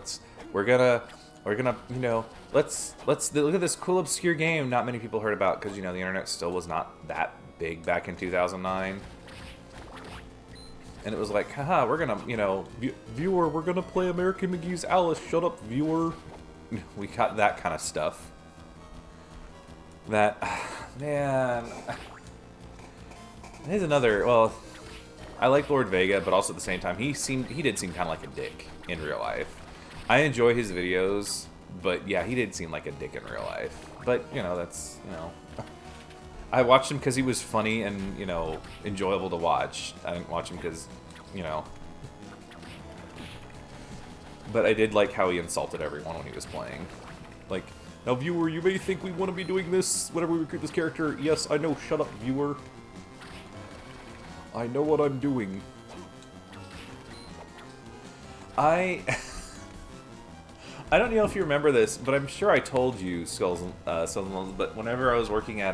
we're gonna, you know, let's look at this cool obscure game not many people heard about, because, you know, the internet still was not that big back in 2009. And it was like, haha, we're gonna, you know, viewer, we're gonna play American McGee's Alice, shut up, viewer. We got that kind of stuff. That, man, here's another, well, I like Lord Vega, but also at the same time, he did seem kind of like a dick in real life. I enjoy his videos, but yeah, he did seem like a dick in real life. But, you know, that's, you know, I watched him because he was funny and, you know, enjoyable to watch. I didn't watch him because, you know, but I did like how he insulted everyone when he was playing. Like, now viewer, you may think we want to be doing this whenever we recruit this character. Yes, I know, shut up, viewer. I know what I'm doing. I don't know if you remember this, but I'm sure I told you, Skulls and Bones, but whenever I was working at,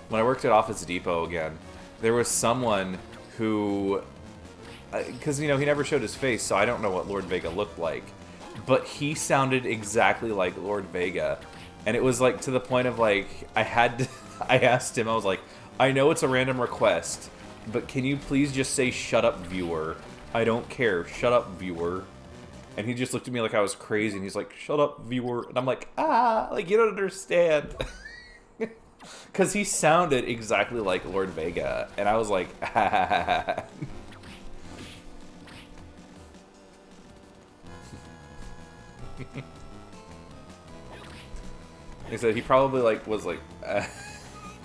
when I worked at Office Depot again, there was someone who, because, you know, he never showed his face, so I don't know what Lord Vega looked like, but he sounded exactly like Lord Vega, and it was, like, to the point of, like, I asked him, I was like, I know it's a random request, but can you please just say, shut up, viewer? I don't care. Shut up, viewer. And he just looked at me like I was crazy, and he's like, shut up, viewer. And I'm like, like, you don't understand. Because he sounded exactly like Lord Vega. And I was like, He said he probably, like, was like,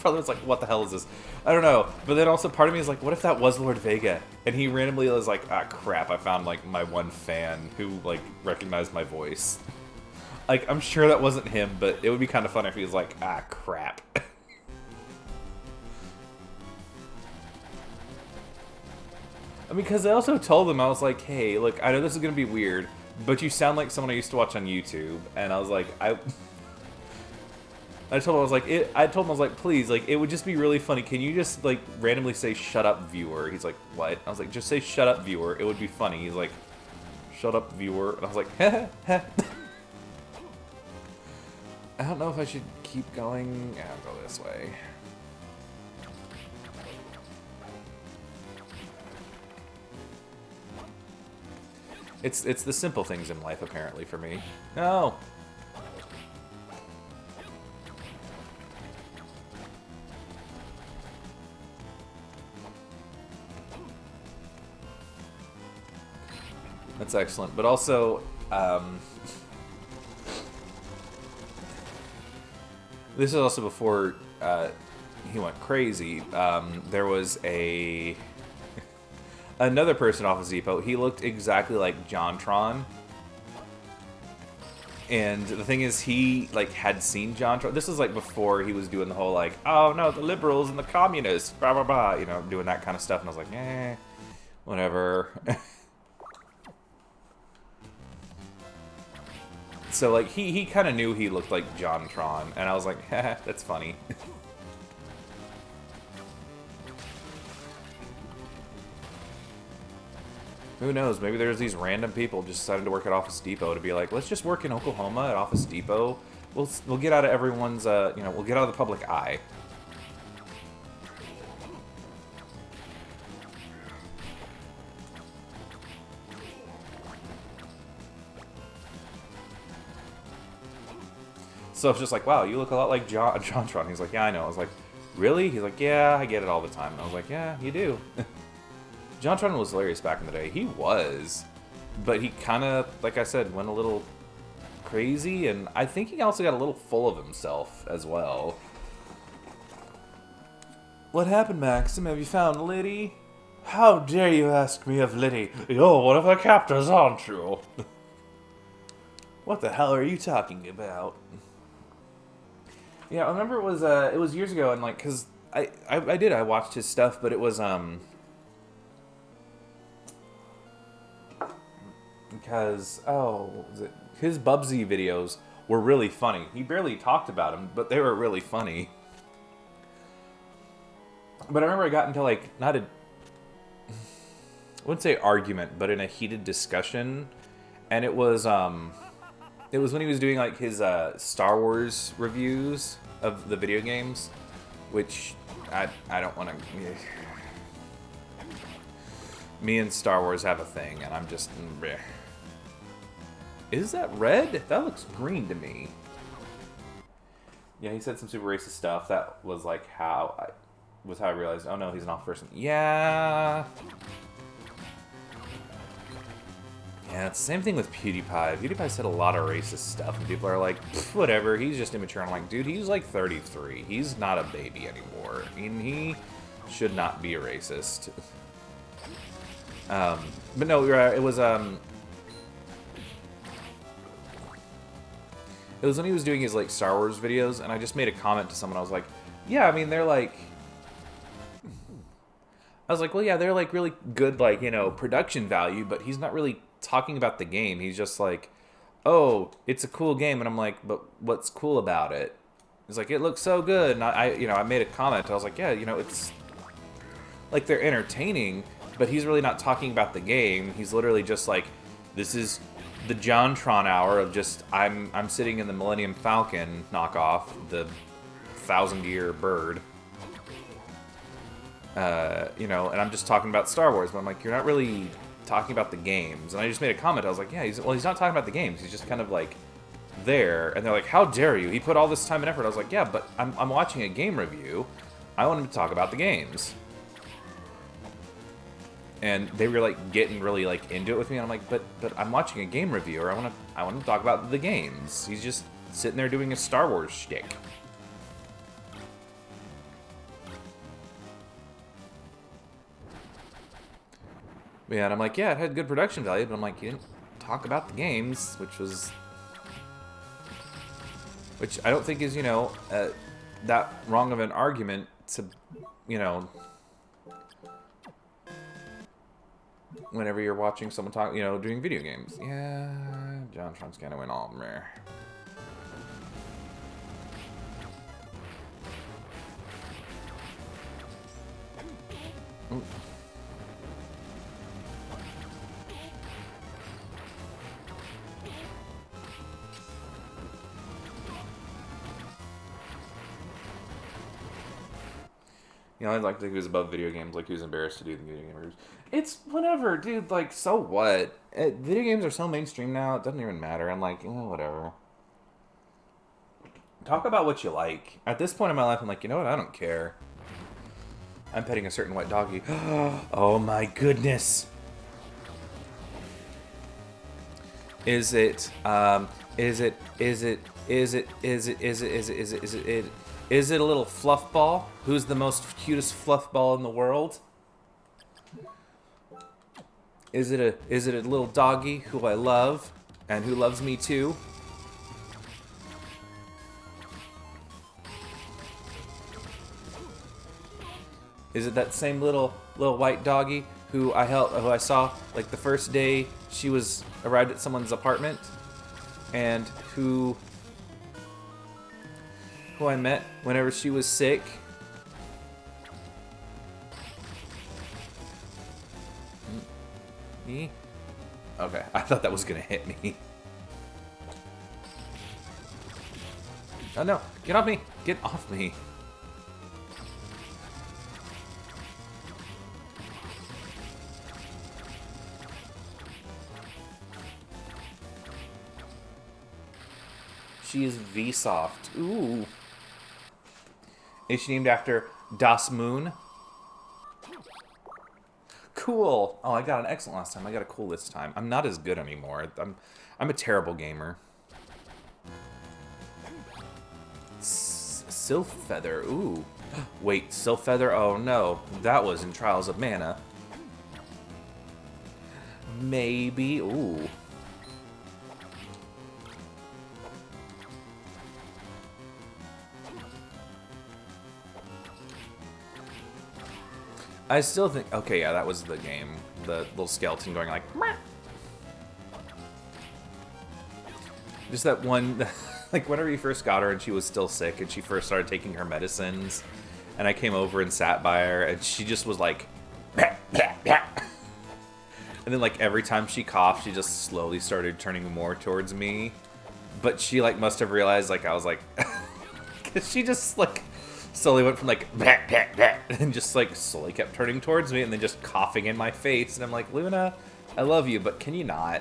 probably was like, what the hell is this? I don't know. But then also part of me is like, what if that was Lord Vega? And he randomly was like, ah, crap, I found, like, my one fan who, like, recognized my voice. Like, I'm sure that wasn't him, but it would be kind of fun if he was like, ah, crap. I mean, because I also told him, I was like, hey, look, I know this is going to be weird, but you sound like someone I used to watch on YouTube. And I was like, I told him, I told him, I was like, please, like, it would just be really funny. Can you just, like, randomly say, shut up, viewer? He's like, what? I was like, just say, shut up, viewer. It would be funny. He's like, shut up, viewer. And I was like, heh, heh. I don't know if I should keep going. Yeah, I'll go this way. It's the simple things in life, apparently, for me. No! That's excellent. But also, this is also before he went crazy. There was another person off of Depot. He looked exactly like JonTron. And the thing is, he, like, had seen JonTron. This was, like, before he was doing the whole, like, oh, no, the liberals and the communists, blah, blah, blah, you know, doing that kind of stuff. And I was like, eh, whatever. So, like, he kind of knew he looked like JonTron. And I was like, heh, that's funny. Who knows? Maybe there's these random people just deciding to work at Office Depot to be like, let's just work in Oklahoma at Office Depot. We'll get out of everyone's, you know, we'll get out of the public eye. So it's just like, wow, you look a lot like JonTron. He's like, yeah, I know. I was like, really? He's like, yeah, I get it all the time. And I was like, yeah, you do. JonTron was hilarious back in the day. He was. But he kind of, like I said, went a little crazy. And I think he also got a little full of himself as well. What happened, Maxim? Have you found Liddy? How dare you ask me of Liddy? You're one of her captors, aren't you? What the hell are you talking about? Yeah, I remember it was years ago, and, like, because I watched his stuff, but it was, because, what was it? His Bubsy videos were really funny. He barely talked about them, but they were really funny. But I remember I got into, like, I wouldn't say argument, but in a heated discussion, and it was when he was doing, like, his Star Wars reviews of the video games, which I don't want to. Me and Star Wars have a thing, and I'm just. Bleh. Is that red? That looks green to me. Yeah, he said some super racist stuff. That was like how I realized. Oh no, he's an off person. Yeah. Yeah, it's the same thing with PewDiePie. PewDiePie said a lot of racist stuff, and people are like, whatever, he's just immature. I'm like, dude, he's like 33. He's not a baby anymore. I mean, he should not be a racist. But no, it was when he was doing his, like, Star Wars videos, and I just made a comment to someone. I was like, yeah, I mean, they're like... I was like, well, yeah, they're, like, really good, like, you know, production value, but he's not really talking about the game. He's just like, oh, it's a cool game. And I'm like, but what's cool about it? He's like, it looks so good. And I made a comment. I was like, yeah, you know, it's like they're entertaining, but he's really not talking about the game. He's literally just like, this is the JonTron hour of just, I'm sitting in the Millennium Falcon knockoff, the 1,000-year bird. You know, and I'm just talking about Star Wars, but I'm like, you're not really talking about the games. And I just made a comment. I was like, yeah, he's not talking about the games. He's just kind of like there. And they're like, how dare you? He put all this time and effort. I was like, yeah, but I'm watching a game review. I want him to talk about the games. And they were like getting really like into it with me. And I'm like, but I'm watching a game review, or I want to talk about the games. He's just sitting there doing a Star Wars shtick. Yeah, and I'm like, yeah, it had good production value, but I'm like, you didn't talk about the games, which I don't think is, you know, that wrong of an argument to, you know, whenever you're watching someone talk, you know, doing video games. Yeah, JonTron's kind of went all meh. Ooh. You know, I'd like to think he was above video games, like he was embarrassed to do the video game reviews. It's whatever, dude, like, so what? Video games are so mainstream now, it doesn't even matter. I'm like, whatever. Talk about what you like. At this point in my life, I'm like, you know what? I don't care. I'm petting a certain white doggy. Oh my goodness. Is it a little fluff ball? Who's the most cutest fluff ball in the world? Is it a little doggy who I love and who loves me too? Is it that same little white doggy who I saw like the first day she arrived at someone's apartment, and who I met whenever she was sick? Me? Okay, I thought that was gonna hit me. Oh no, get off me! Get off me! She is Vsauce. Ooh. Is she named after Das Moon? Cool. Oh, I got an excellent last time. I got a cool this time. I'm not as good anymore. I'm a terrible gamer. Sylph Feather. Ooh. Wait, Sylph Feather? Oh no. That was in Trials of Mana. Maybe. Ooh. I still think... Okay, yeah, that was the game. The little skeleton going like... Meh. Just that one... Like, whenever you first got her and she was still sick and she first started taking her medicines, and I came over and sat by her, and she just was like... And then, like, every time she coughed, she just slowly started turning more towards me. But she, like, must have realized, like, I was like... Because she just, like... slowly went from like and just like slowly kept turning towards me and then just coughing in my face, and I'm like, Luna, I love you, but can you not?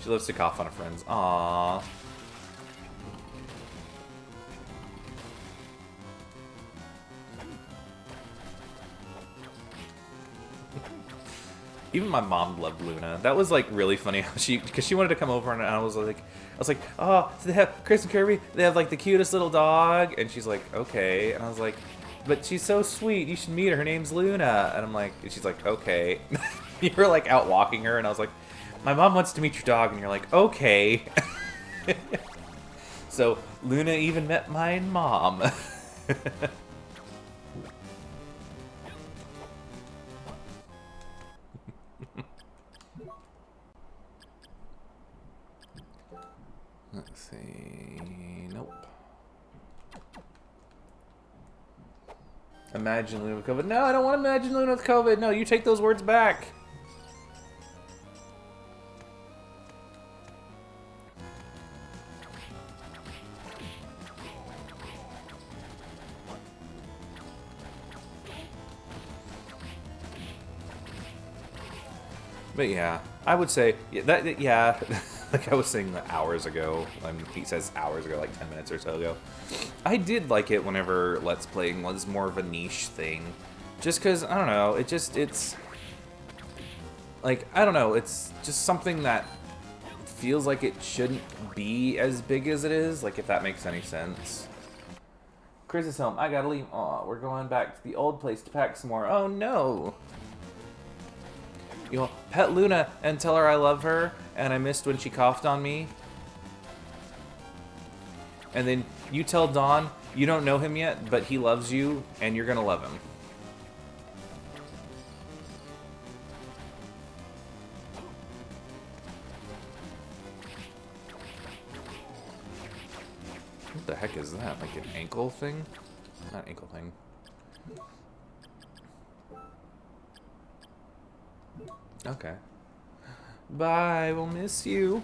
She loves to cough on her friends. Aww. Even my mom loved Luna. That was like really funny how because she wanted to come over, and I was like, oh, so they have Chris and Kirby. They have like the cutest little dog, and she's like, okay, and I was like, but she's so sweet. You should meet her. Her name's Luna, and I'm like, she's like, okay. You were like out walking her, and I was like, my mom wants to meet your dog, and you're like, okay. So Luna even met my mom. Let's see. Nope. Imagine Luna with COVID. No, I don't want to imagine Luna with COVID. No, you take those words back. But yeah, I would say yeah. Like I was saying hours ago, when he says hours ago, like 10 minutes or so ago, I did like it whenever Let's Playing was more of a niche thing. Just because, I don't know, it's... Like, I don't know, it's just something that feels like it shouldn't be as big as it is, like if that makes any sense. Chris is home, I gotta leave. Aw, we're going back to the old place to pack some more. Oh no! You'll pet Luna and tell her I love her, and I missed when she coughed on me. And then you tell Dawn you don't know him yet, but he loves you, and you're gonna love him. What the heck is that? Like an ankle thing? Not ankle thing. Okay. Bye, we'll miss you.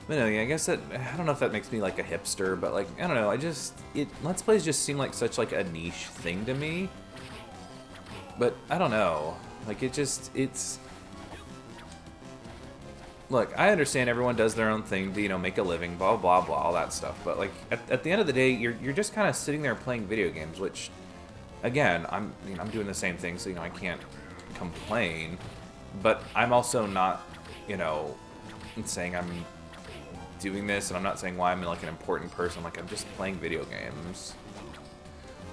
But no, yeah, I guess that, I don't know if that makes me like a hipster, but like, I don't know, Let's Plays just seem like such like a niche thing to me. But I don't know, like it's... Look, I understand everyone does their own thing to, you know, make a living, blah, blah, blah, all that stuff. But like, at the end of the day, you're just kind of sitting there playing video games, which, again, I'm doing the same thing, so, you know, I can't complain. But I'm also not, you know, saying I'm doing this, and I'm not saying why I'm like an important person. Like, I'm just playing video games.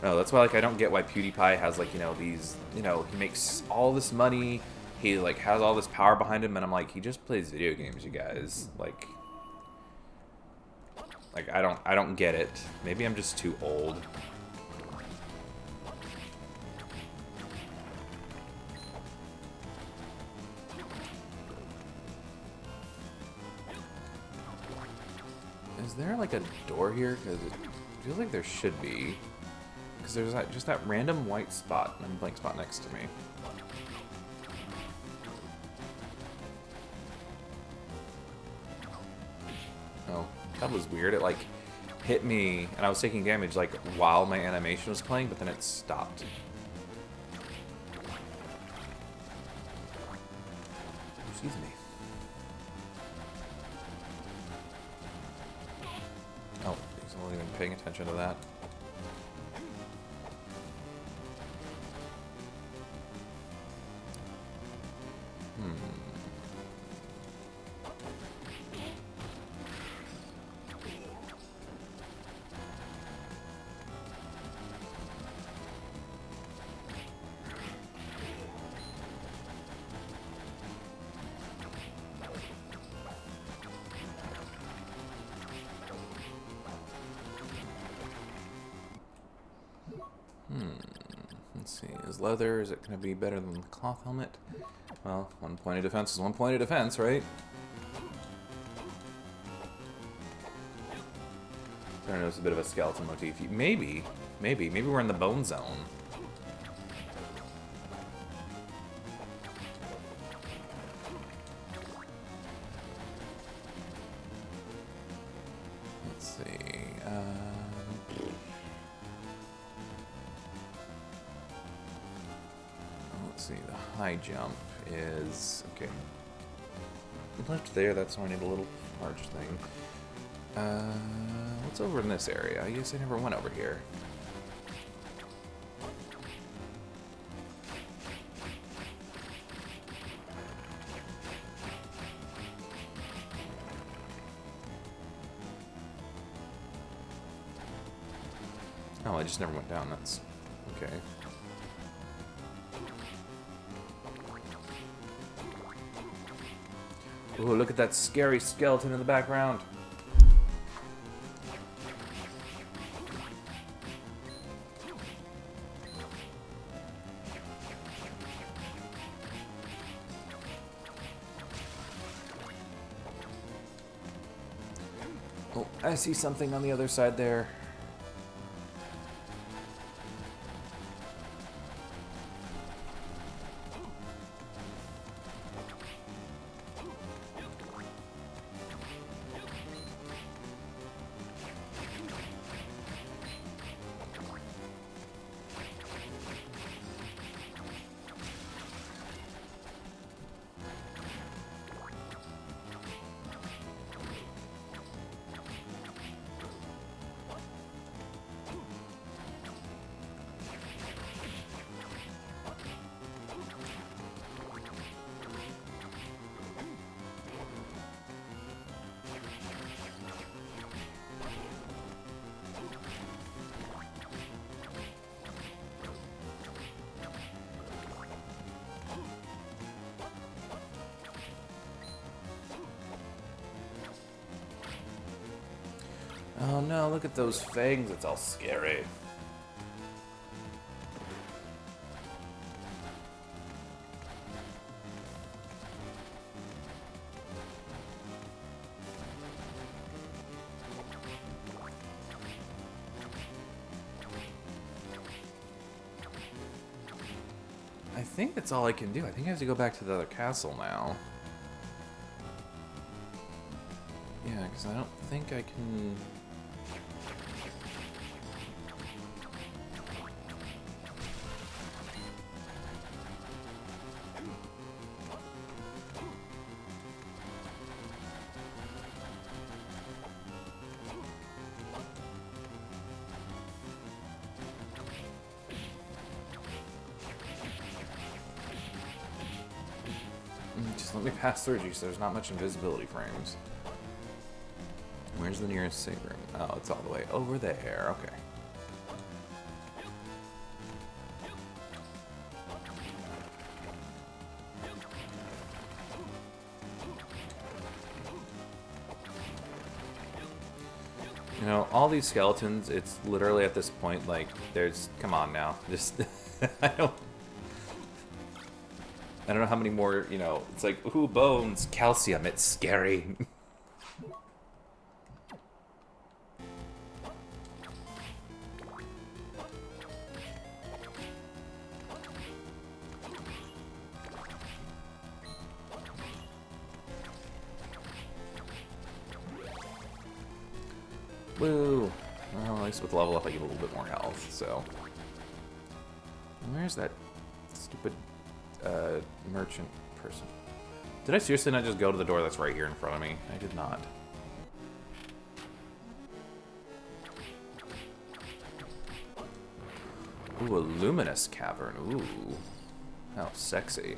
No, that's why like I don't get why PewDiePie has like, you know, these, you know, he makes all this money, he like has all this power behind him, and I'm like, he just plays video games, you guys. Like I don't get it. Maybe I'm just too old. Is there like a door here? Because it feels like there should be. Because there's just that random white spot and blank spot next to me. Oh, that was weird. It like hit me and I was taking damage like while my animation was playing, but then it stopped. Excuse me. Oh, he's not even paying attention to that. Let's see, is leather, is it going to be better than the cloth helmet? Well, 1 point of defense is 1 point of defense, right? I don't know, it's a bit of a skeleton motif. Maybe we're in the bone zone. Let's see, let's see, the high jump is... okay. Left there, that's only a little large thing. What's over in this area? I guess I never went over here. Oh, I just never went down. That's okay. Ooh, look at that scary skeleton in the background. Oh, I see something on the other side there. Oh no, look at those fangs, it's all scary. I think that's all I can do. I think I have to go back to the other castle now. Yeah, Yeah, because I don't think I can... Just let me pass through, so there's not much invisibility frames. Where's the nearest save room? Oh, it's all the way over there. Okay. You know, all these skeletons, it's literally at this point, like, there's... Come on now. Just... I don't know how many more, you know... It's like, ooh, bones, calcium, it's scary. Woo! Well, at least with level up I get a little bit more health, so... Where's that stupid merchant person? Did I seriously not just go to the door that's right here in front of me? I did not. Ooh, a luminous cavern. Ooh. How sexy.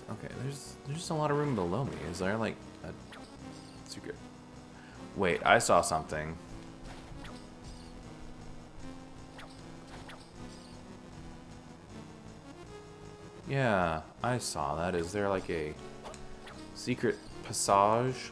Okay, there's just a lot of room below me. Is there like a secret? Wait, I saw something. Yeah, I saw that. Is there like a secret passage?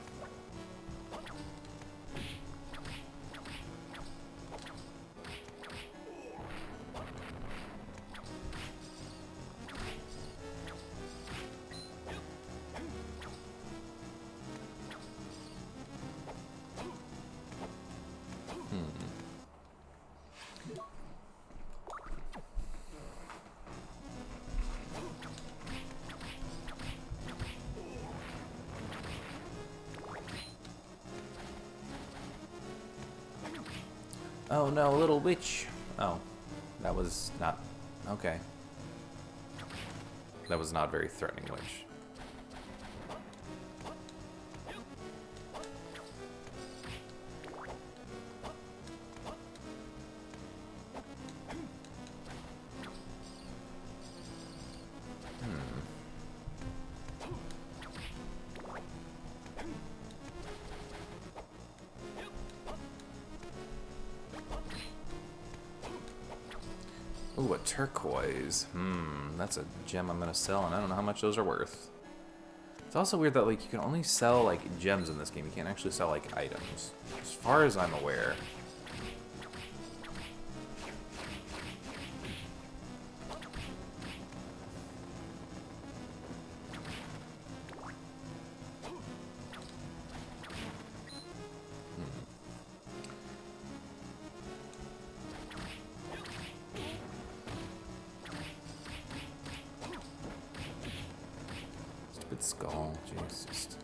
Oh no, little witch. Oh, that was not... Okay. That was not very threatening witch. Ooh, a turquoise. That's a gem I'm gonna sell, and I don't know how much those are worth. It's also weird that, like, you can only sell, like, gems in this game. You can't actually sell, like, items. As far as I'm aware. Skull, Jesus.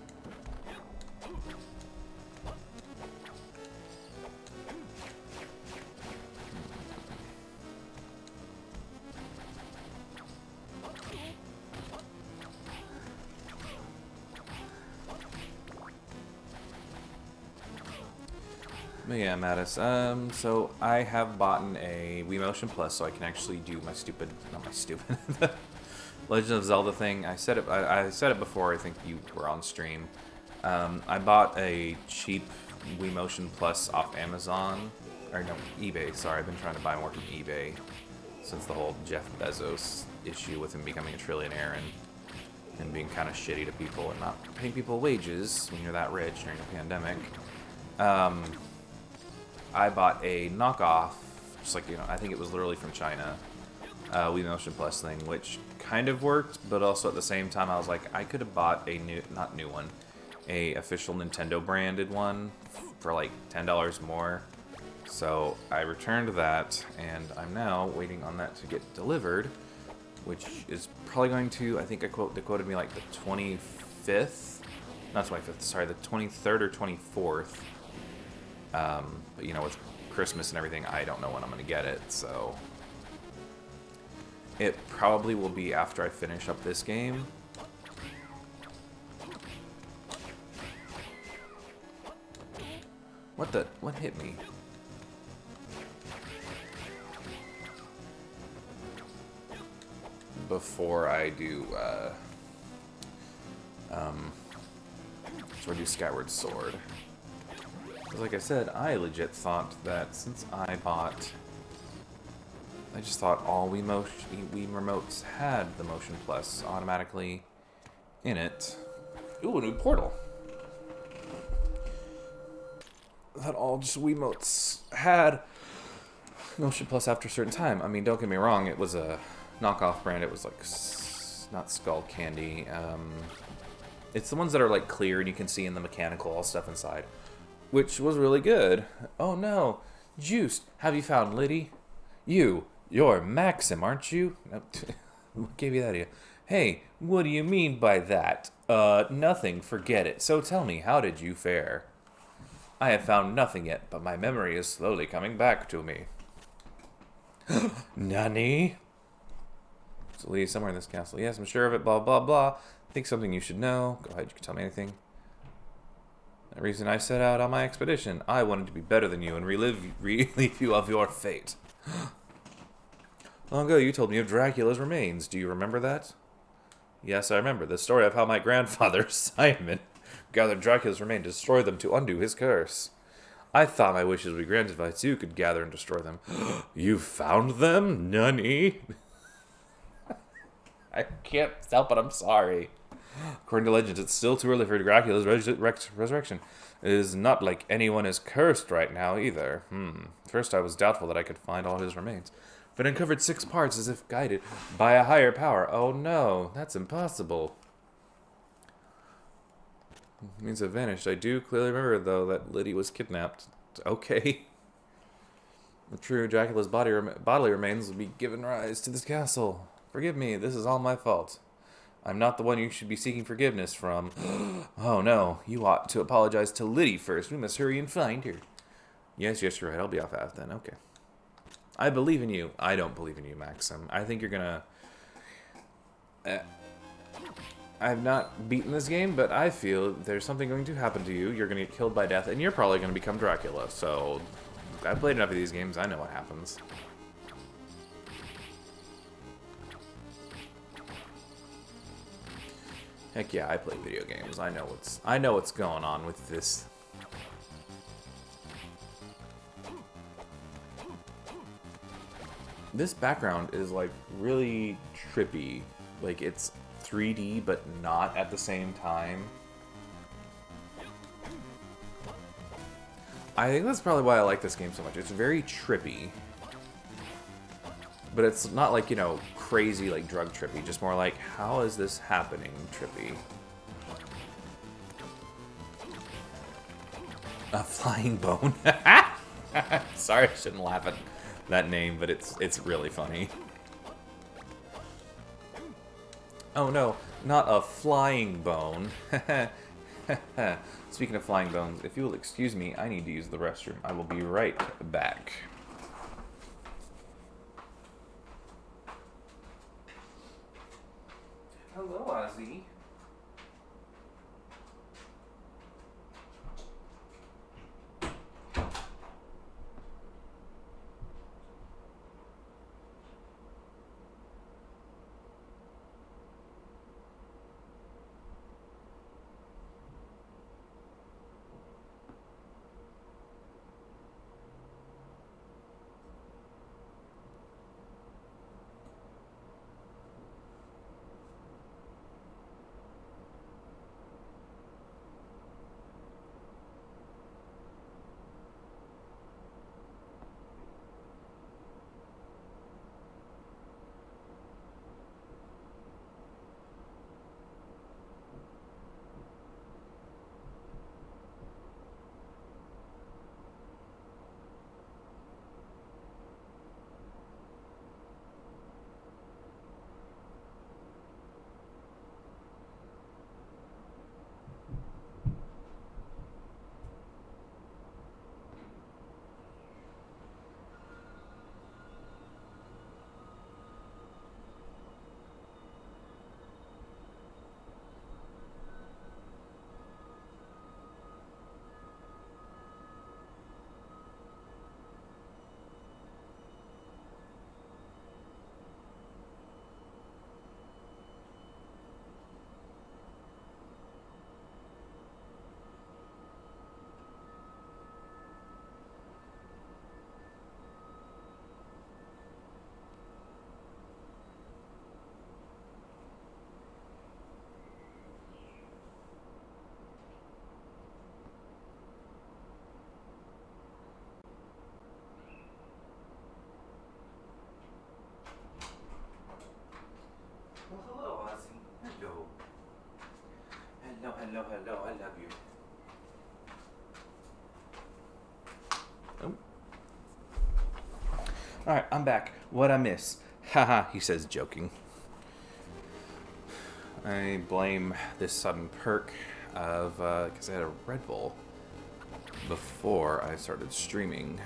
But yeah, Mattis. So I have bought a Wii Motion Plus, so I can actually do my stupid, not my stupid, Legend of Zelda thing. I said it before. I think you were on stream. I bought a cheap Wii Motion Plus off Amazon, or no, eBay. Sorry, I've been trying to buy more from eBay since the whole Jeff Bezos issue with him becoming a trillionaire and being kind of shitty to people and not paying people wages when you're that rich during a pandemic. I bought a knockoff, just like, you know, I think it was literally from China. Wii Motion Plus thing, which kind of worked, but also at the same time I was like, I could have bought a a official Nintendo branded one for like $10 more. So I returned that, and I'm now waiting on that to get delivered, which is probably going to, I think they quoted me like the 25th, not 25th, sorry, the 23rd or 24th. But you know, with Christmas and everything, I don't know when I'm going to get it, so it probably will be after I finish up this game. What hit me? Before I do, Skyward Sword. Because like I said, I legit thought that since I just thought all Wii remotes had the Motion Plus automatically in it. Ooh, a new portal. That all just Wiimotes had Motion Plus after a certain time. I mean, don't get me wrong, it was a knockoff brand. It was like, not Skull Candy. It's the ones that are like clear and you can see in the mechanical all stuff inside, which was really good. Oh no, Juiced, have you found Liddy? You're Maxim, aren't you? What gave you that idea? Hey, what do you mean by that? Nothing, forget it. So tell me, how did you fare? I have found nothing yet, but my memory is slowly coming back to me. Nani? So Lee is somewhere in this castle. Yes, I'm sure of it, blah, blah, blah. I think something you should know. Go ahead, you can tell me anything. The reason I set out on my expedition, I wanted to be better than you and relieve you of your fate. Long ago, you told me of Dracula's remains. Do you remember that? Yes, I remember. The story of how my grandfather, Simon, gathered Dracula's remains to destroy them to undo his curse. I thought my wishes would be granted if I too could gather and destroy them. You found them? Nani? I can't help it, I'm sorry. According to legends, it's still too early for Dracula's resurrection. It is not like anyone is cursed right now, either. First, I was doubtful that I could find all his remains, but uncovered 6 parts as if guided by a higher power. Oh no, that's impossible. It means it vanished. I do clearly remember, though, that Liddy was kidnapped. Okay. The true Dracula's bodily remains will be given rise to this castle. Forgive me, this is all my fault. I'm not the one you should be seeking forgiveness from. Oh no, you ought to apologize to Liddy first. We must hurry and find her. Yes, you're right. I'll be off fast then. Okay. I believe in you. I don't believe in you, Maxim. I think you're gonna... I've not beaten this game, but I feel there's something going to happen to you. You're gonna get killed by death, and you're probably gonna become Dracula. So, I've played enough of these games. I know what happens. Heck yeah, I play video games. I know what's going on with this. This background is like really trippy. Like it's 3D but not at the same time. I think that's probably why I like this game so much. It's very trippy. But it's not like, you know, crazy like drug trippy, just more like, how is this happening trippy? A flying bone. Sorry, I shouldn't laugh at that name, but it's really funny. Oh no, not a flying bone. Speaking of flying bones, if you will excuse me, I need to use the restroom. I will be right back. Hello, Ozzy. I love you. Oh. Alright, I'm back. What'd I miss? Haha, he says, joking. I blame this sudden perk of, because I had a Red Bull before I started streaming.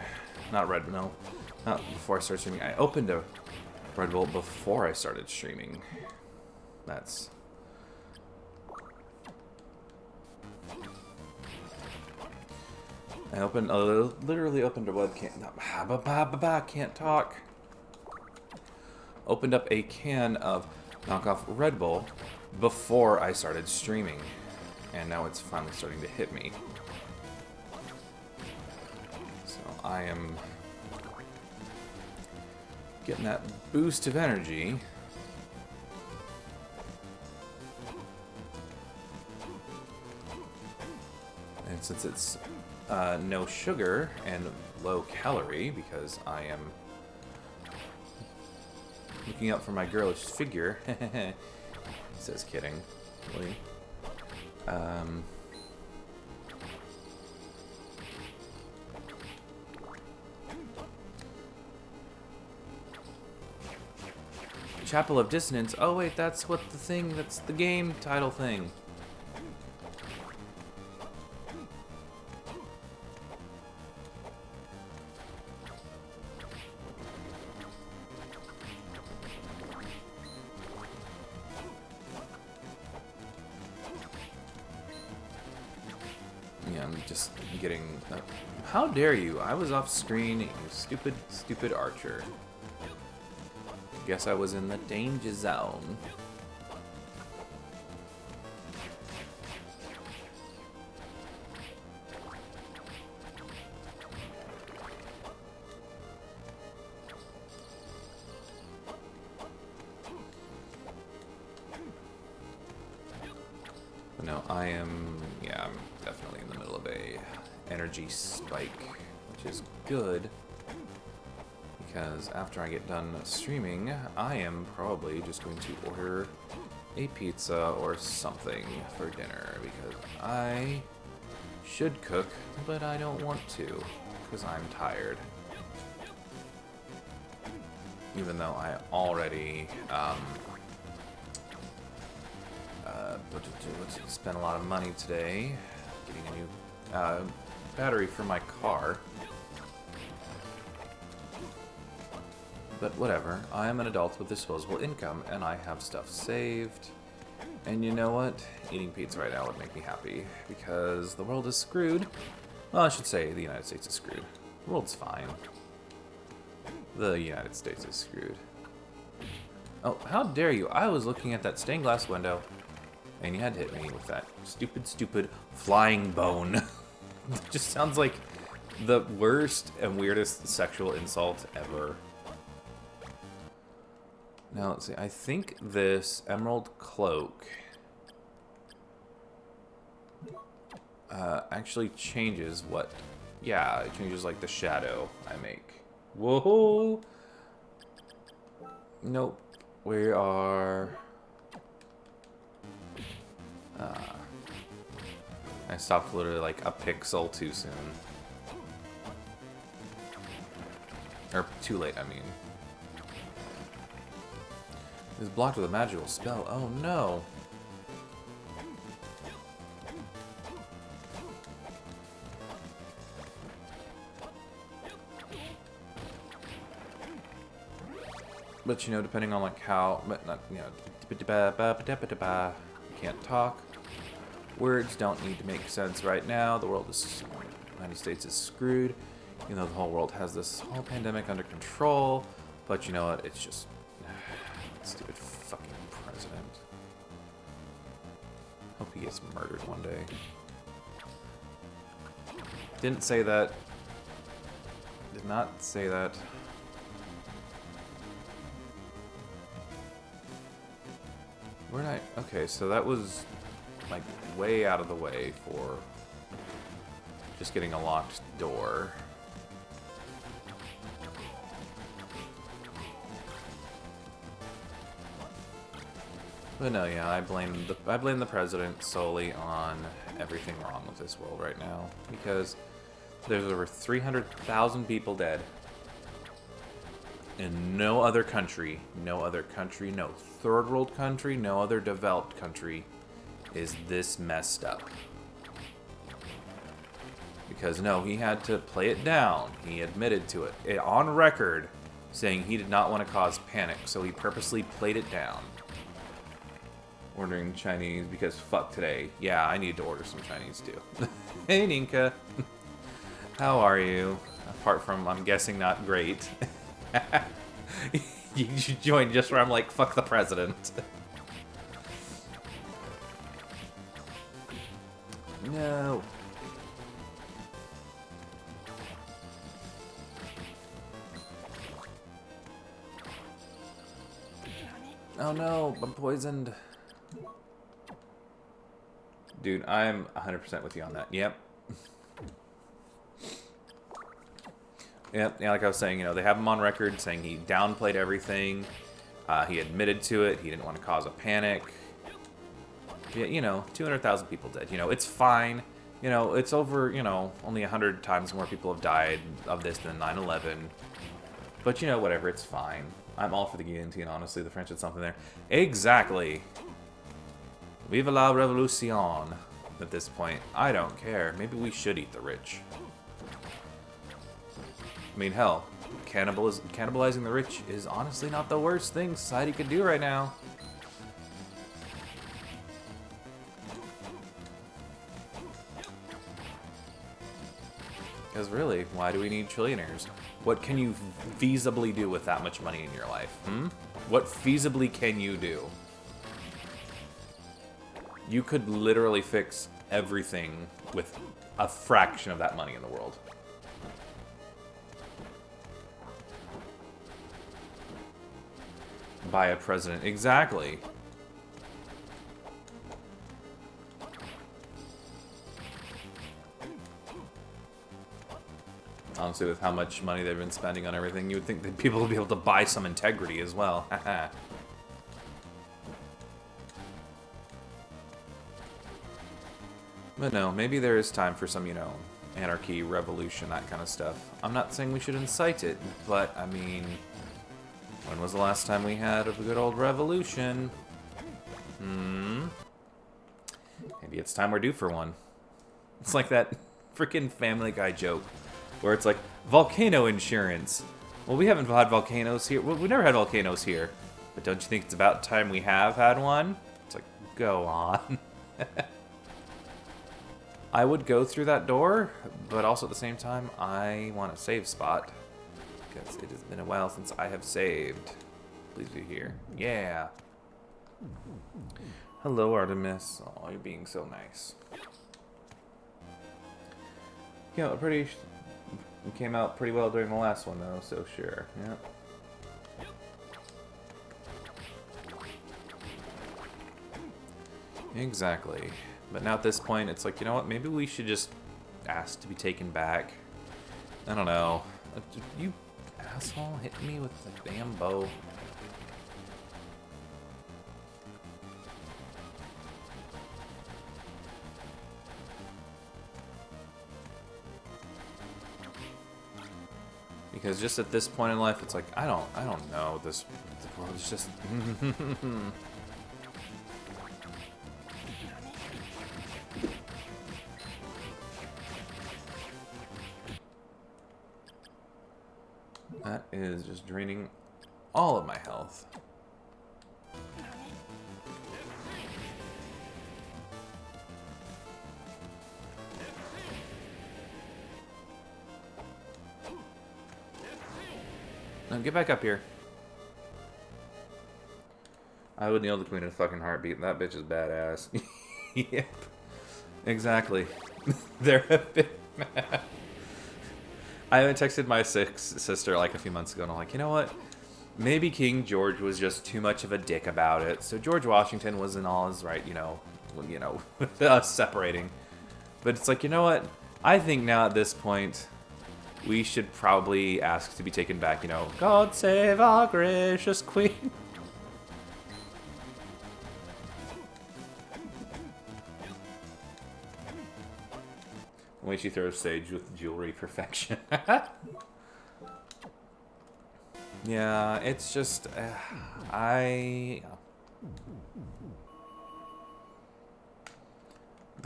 Not before I started streaming. I opened a Red Bull before I started streaming. That's... I literally opened a webcam. Can't talk. Opened up a can of knockoff Red Bull before I started streaming. And now it's finally starting to hit me. So I am getting that boost of energy. And since it's no sugar and low calorie, because I am looking out for my girlish figure, says kidding. Really. Chapel of Dissonance. Oh wait, that's what the thing, that's the game title thing. Yeah, I'm just getting... how dare you? I was off screen, you stupid, stupid archer. Guess I was in the danger zone. But no, I'm definitely in the middle of a energy spike, which is good. Because after I get done streaming, I am probably just going to order a pizza or something for dinner. Because I should cook, but I don't want to. Because I'm tired. Even though I already spent a lot of money today getting a new battery for my car. But whatever, I am an adult with disposable income, and I have stuff saved. And you know what? Eating pizza right now would make me happy, because the world is screwed. Well, I should say the United States is screwed. The world's fine. The United States is screwed. Oh, how dare you? I was looking at that stained glass window, and you had to hit me with that stupid, stupid flying bone. It just sounds like the worst and weirdest sexual insult ever. Now, let's see. I think this emerald cloak actually changes what... yeah, it changes, like, the shadow I make. Whoa! Nope. We are... I stopped literally, like, a pixel too soon. Or too late, I mean. It's blocked with a magical spell. Oh no. But you know, depending on like how, but not, you know, can't talk. Words don't need to make sense right now. The world is, the United States is screwed. You know, the whole world has this whole pandemic under control. But you know what? It's just stupid fucking president. Hope he gets murdered one day. Didn't say that. Did not say that. Where did I... okay, so that was like way out of the way for just getting a locked door. But no, yeah, I blame the president solely on everything wrong with this world right now, because there's over 300,000 people dead. In no other country, no third world country, no other developed country is this messed up. Because no, he had to play it down. He admitted to it on record, saying he did not want to cause panic, so he purposely played it down. Ordering Chinese because fuck today. Yeah, I need to order some Chinese too. Hey Ninka. How are you? Apart from, I'm guessing, not great. You joined just where I'm like, fuck the president. No. Oh no, I'm poisoned. Dude, I'm 100% with you on that. Yep. Yep, yeah, like I was saying, you know, they have him on record saying he downplayed everything. He admitted to it. He didn't want to cause a panic. Yeah, you know, 200,000 people dead. You know, it's fine. You know, it's over, you know, only 100 times more people have died of this than 9/11. But, you know, whatever, it's fine. I'm all for the guillotine, honestly. The French had something there. Exactly. Vive la revolution. At this point, I don't care. Maybe we should eat the rich. I mean, hell, cannibalizing the rich is honestly not the worst thing society could do right now. Because really, why do we need trillionaires? What can you feasibly do with that much money in your life? What feasibly can you do? You could literally fix everything with a fraction of that money in the world. By a president. Exactly. Honestly, with how much money they've been spending on everything, you would think that people would be able to buy some integrity as well. But no, maybe there is time for some, you know, anarchy, revolution, that kind of stuff. I'm not saying we should incite it, but, I mean, when was the last time we had a good old revolution? Maybe it's time we're due for one. It's like that freaking Family Guy joke, where it's like, volcano insurance. Well, we haven't had volcanoes here. Well, we've never had volcanoes here. But don't you think it's about time we have had one? It's like, go on. I would go through that door, but also at the same time, I want a save spot. Because it has been a while since I have saved. Please be here. Yeah. Hello, Artemis. Oh, you're being so nice. You know, it came out pretty well during the last one, though, so sure. Yep. Exactly. But now at this point, it's like, you know what? Maybe we should just ask to be taken back. I don't know. You asshole hit me with the damn bow. Because just at this point in life, it's like, I don't know. The world is just... That is just draining all of my health. No, get back up here. I would kneel the queen in a fucking heartbeat. That bitch is badass. Yep. Exactly. There have been... I texted my sister like a few months ago, and I'm like, you know what? Maybe King George was just too much of a dick about it. So George Washington was in all his right, with us separating. But it's like, you know what? I think now at this point, we should probably ask to be taken back, God save our gracious queen. The way she throws sage with jewelry perfection. Yeah, it's just... The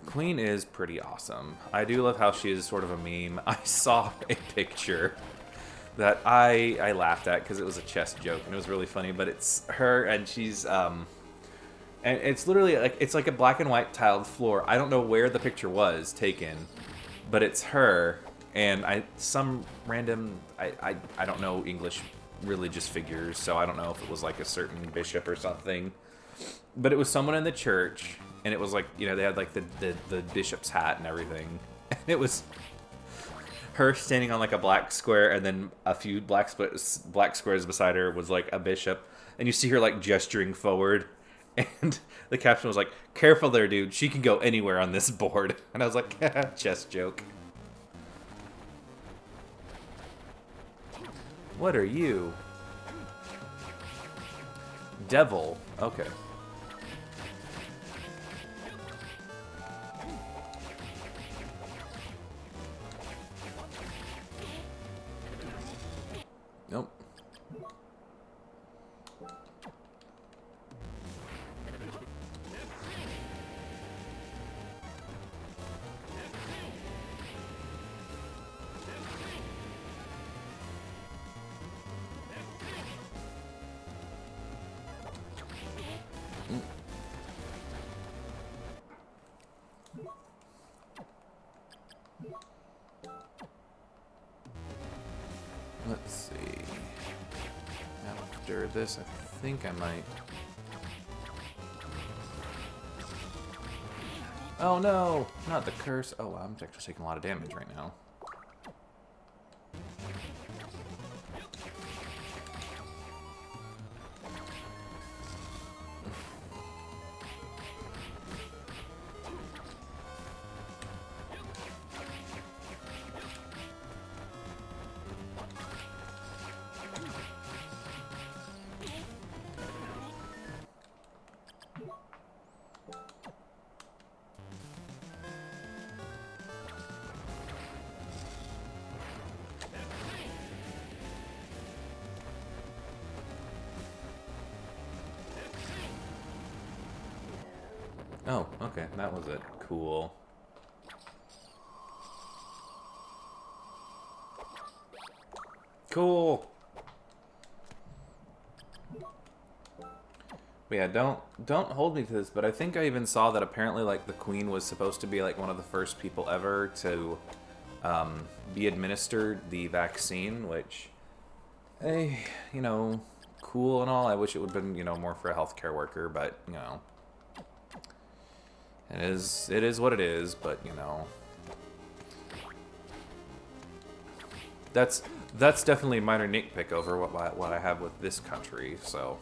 queen is pretty awesome. I do love how she is sort of a meme. I saw a picture that I laughed at because it was a chess joke and it was really funny, but it's her and she's and it's literally like it's like a black and white tiled floor. I don't know where the picture was taken, but it's her and some random I don't know English religious figures, so I don't know if it was like a certain bishop or something, but it was someone in the church and it was like, you know, they had like the bishop's hat and everything. And it was her standing on like a black square, and then a few black squares beside her was like a bishop, and you see her like gesturing forward, and the caption was like, "Careful there, dude. She can go anywhere on this board." And I was like, chess joke. What are you? Devil. Okay. Nope. Let's see. After this, I think I might... Oh no! Not the curse. Oh, I'm actually taking a lot of damage right now. Oh, okay, that was it. Cool. Cool. But yeah, don't hold me to this, but I think I even saw that apparently like the queen was supposed to be like one of the first people ever to be administered the vaccine, which, hey, you know, cool and all. I wish it would have been, you know, more for a healthcare worker, but you know. It is what it is, but you know, that's definitely a minor nitpick over what I have with this country. So,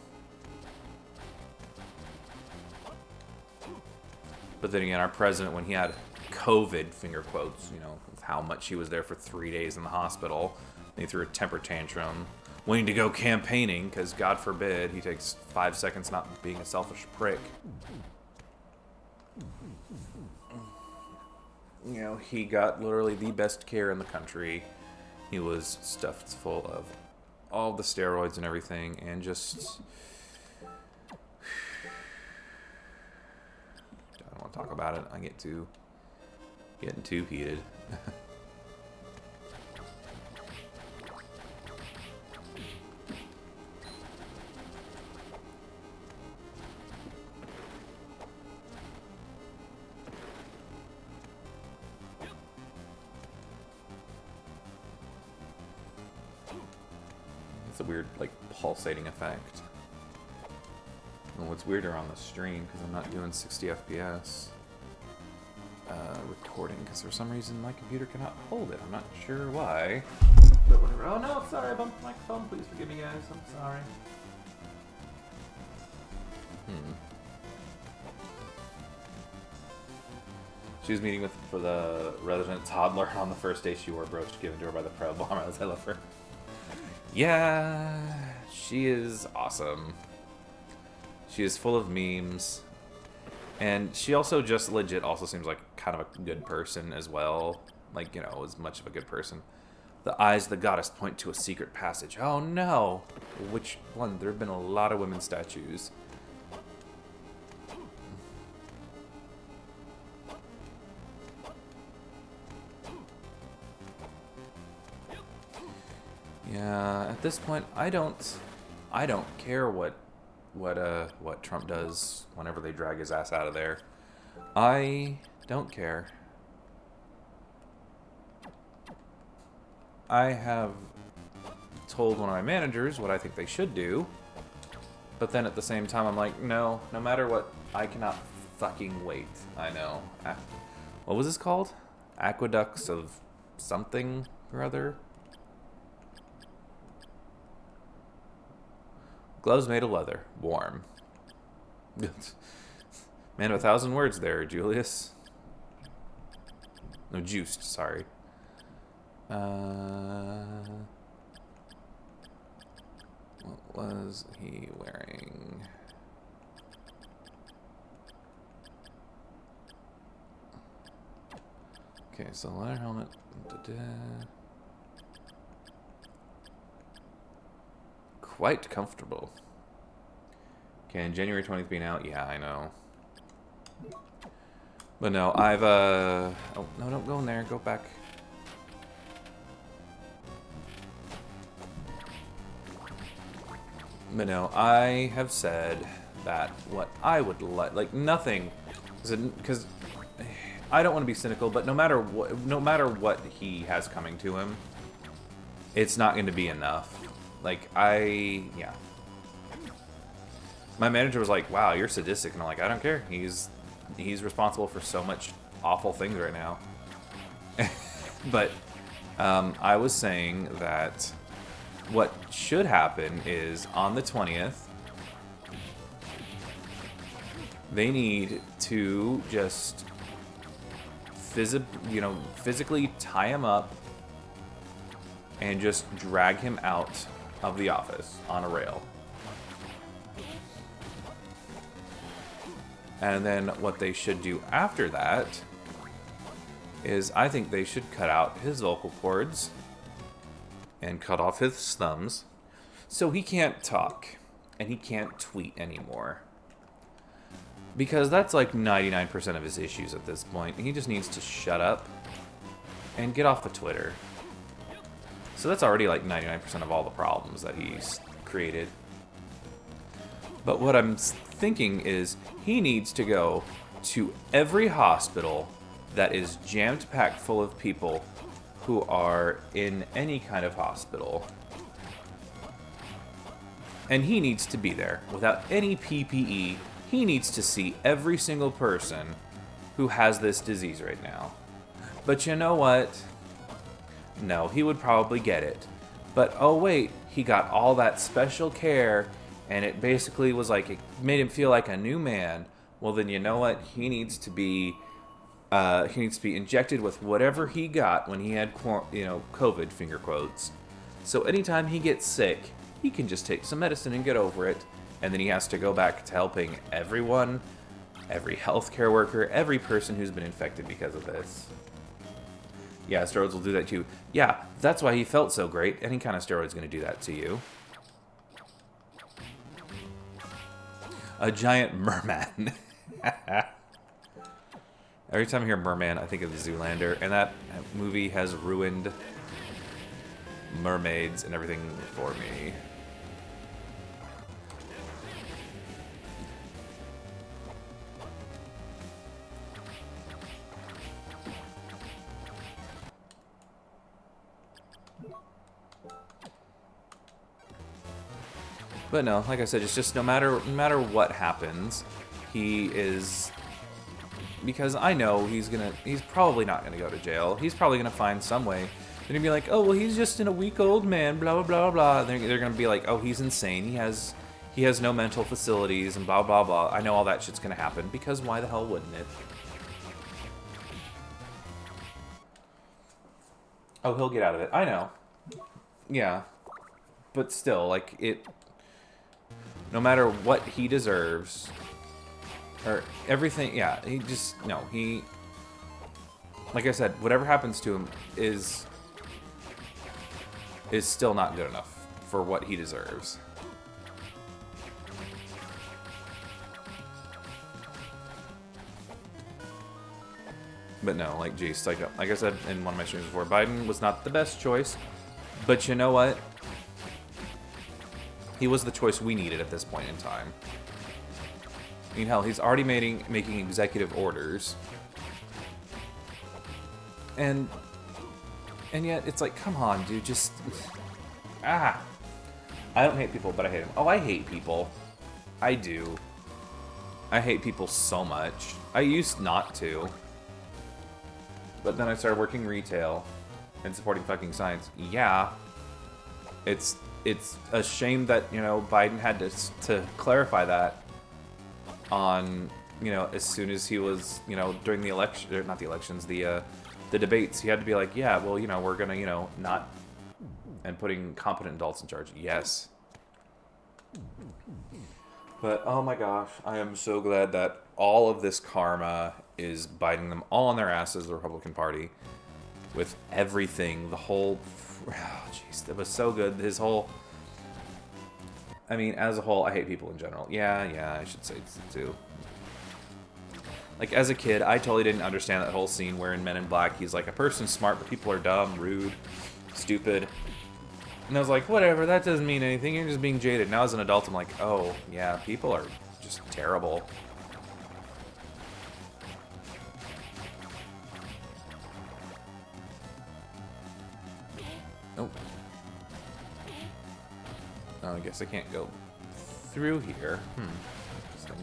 but then again, our president, when he had COVID, finger quotes, you know, with how much he was there for 3 days in the hospital, and he threw a temper tantrum, wanting to go campaigning because God forbid he takes 5 seconds not being a selfish prick. You know, he got literally the best care in the country. He was stuffed full of all the steroids and everything, and just... I don't want to talk about it. I get getting too heated. It's a weird, like, pulsating effect. Well, it's weirder on the stream because I'm not doing 60 FPS recording because for some reason my computer cannot hold it. I'm not sure why. But whatever. Oh no, sorry, I bumped the microphone. Please forgive me, guys. I'm sorry. She was meeting for the resident toddler on the first day she wore a brooch given to her by the proud bombers. I love her. Yeah, she is awesome. She is full of memes. And she also just legit also seems like kind of a good person as well. like, you know, as much of a good person. The eyes of the goddess point to a secret passage. Oh no! Which one? There have been a lot of women statues. Yeah, at this point, I don't care what Trump does whenever they drag his ass out of there. I don't care. I have told one of my managers what I think they should do, but then at the same time, I'm like, no matter what, I cannot fucking wait. I know. What was this called? Aqueducts of something or other? Gloves made of leather. Warm. Man of 1,000 words there, Julius. No, juiced, sorry. What was he wearing? Okay, so leather helmet. Quite comfortable. Can January 20th be now? Yeah, I know. But no, I've, oh, no, don't go in there. Go back. But no, I have said that what I would like nothing, because I don't want to be cynical, but no matter what he has coming to him, it's not going to be enough. Like, yeah. My manager was like, wow, you're sadistic. And I'm like, I don't care. He's responsible for so much awful things right now. But I was saying that what should happen is on the 20th, they need to just physically tie him up and just drag him out of the office on a rail. And then what they should do after that is I think they should cut out his vocal cords and cut off his thumbs so he can't talk and he can't tweet anymore. Because that's like 99% of his issues at this point. He just needs to shut up and get off the Twitter. So that's already like 99% of all the problems that he's created. But what I'm thinking is he needs to go to every hospital that is jammed packed full of people who are in any kind of hospital. And he needs to be there without any PPE. He needs to see every single person who has this disease right now. But you know what? No, he would probably get it. But oh wait, he got all that special care and it basically was like, it made him feel like a new man. Well then, you know what? He needs to be injected with whatever he got when he had, COVID, finger quotes. So anytime he gets sick, he can just take some medicine and get over it. And then he has to go back to helping everyone, every healthcare worker, every person who's been infected because of this. Yeah, steroids will do that too. Yeah, that's why he felt so great. Any kind of steroid's going to do that to you. A giant merman. Every time I hear merman, I think of Zoolander, and that movie has ruined mermaids and everything for me. But no, like I said, it's just no matter what happens, he is, because I know he's probably not gonna go to jail. He's probably gonna find some way. They're gonna be like, oh well, he's just a weak old man, blah blah blah blah. They're gonna be like, oh, he's insane. He has no mental facilities and blah blah blah. I know all that shit's gonna happen because why the hell wouldn't it? Oh, he'll get out of it. I know. Yeah, but still, like it. No matter what he deserves, or everything, yeah, he just, no, like I said, whatever happens to him is still not good enough for what he deserves. But no, like, geez, like I said in one of my streams before, Biden was not the best choice. But you know what? He was the choice we needed at this point in time. I mean, hell, he's already making executive orders. And yet, it's like, come on, dude, just... Ah! I don't hate people, but I hate him. Oh, I hate people. I do. I hate people so much. I used not to. But then I started working retail and supporting fucking science. Yeah. It's a shame that, you know, Biden had to clarify that on, you know, as soon as he was, you know, during the election, or not the elections, the debates. He had to be like, yeah, well, you know, we're gonna, you know, not, and putting competent adults in charge. Yes. But, oh my gosh, I am so glad that all of this karma is biting them all on their asses, the Republican Party, with everything, the whole, oh jeez, it was so good, his whole, I mean, as a whole, I hate people in general. Yeah, I should say too. Like, as a kid, I totally didn't understand that whole scene where in Men in Black, he's like, a person's smart, but people are dumb, rude, stupid. And I was like, whatever, that doesn't mean anything, you're just being jaded. Now as an adult, I'm like, oh, yeah, people are just terrible. Nope. Oh, I guess I can't go through here. Interesting.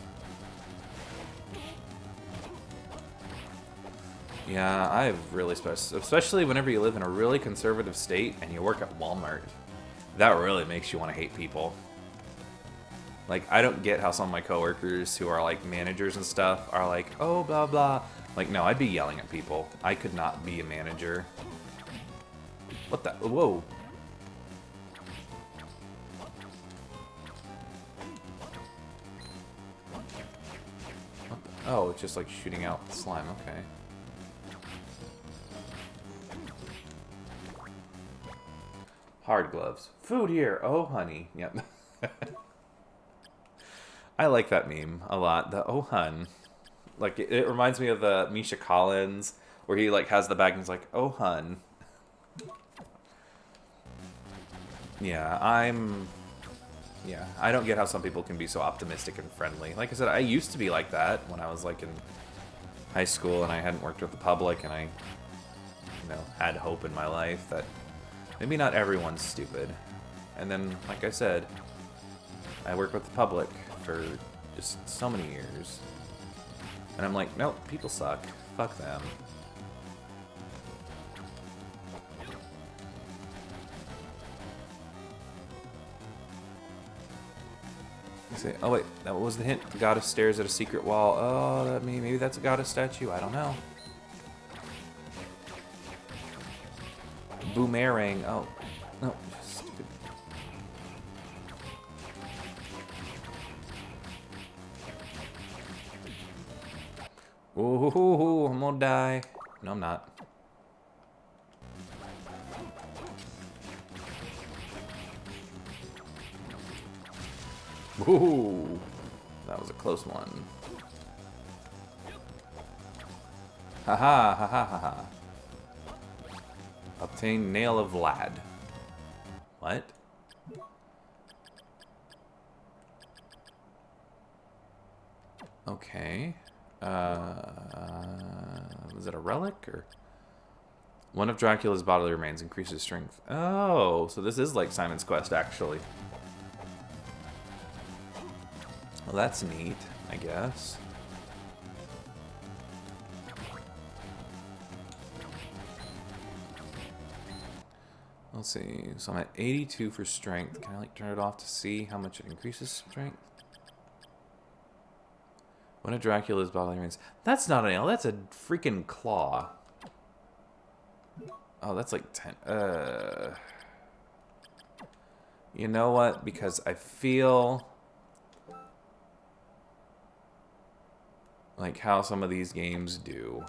Yeah, I've really especially whenever you live in a really conservative state and you work at Walmart. That really makes you want to hate people. Like, I don't get how some of my coworkers who are like managers and stuff are like, oh, blah, blah. Like, no, I'd be yelling at people. I could not be a manager. What the? Whoa. What the? Oh, it's just like shooting out slime. Okay. Hard gloves. Food here. Oh, honey. Yep. I like that meme a lot. The oh, hun. Like, it reminds me of the Misha Collins, where he, like, has the bag and he's like, oh, hun. Yeah, I don't get how some people can be so optimistic and friendly. Like I said, I used to be like that when I was, like, in high school and I hadn't worked with the public and I, you know, had hope in my life that maybe not everyone's stupid. And then, like I said, I worked with the public for just so many years. And I'm like, nope, people suck. Fuck them. Say, oh wait, that was the hint. The goddess stares at a secret wall. Oh, that maybe that's a goddess statue. I don't know. Boomerang. Oh, no, stupid. Ooh, I'm gonna die. No, I'm not. Ooh, that was a close one. Haha, haha, haha. Obtain Nail of Vlad. What? Okay. Was it a relic or? One of Dracula's bodily remains increases strength. Oh, so this is like Simon's Quest, actually. Well, that's neat, I guess. Let's see. So I'm at 82 for strength. Can I like turn it off to see how much it increases strength? One of Dracula's bodily remains. That's not a nail. That's a freaking claw. Oh, that's like 10. You know what? Because I feel like how some of these games do.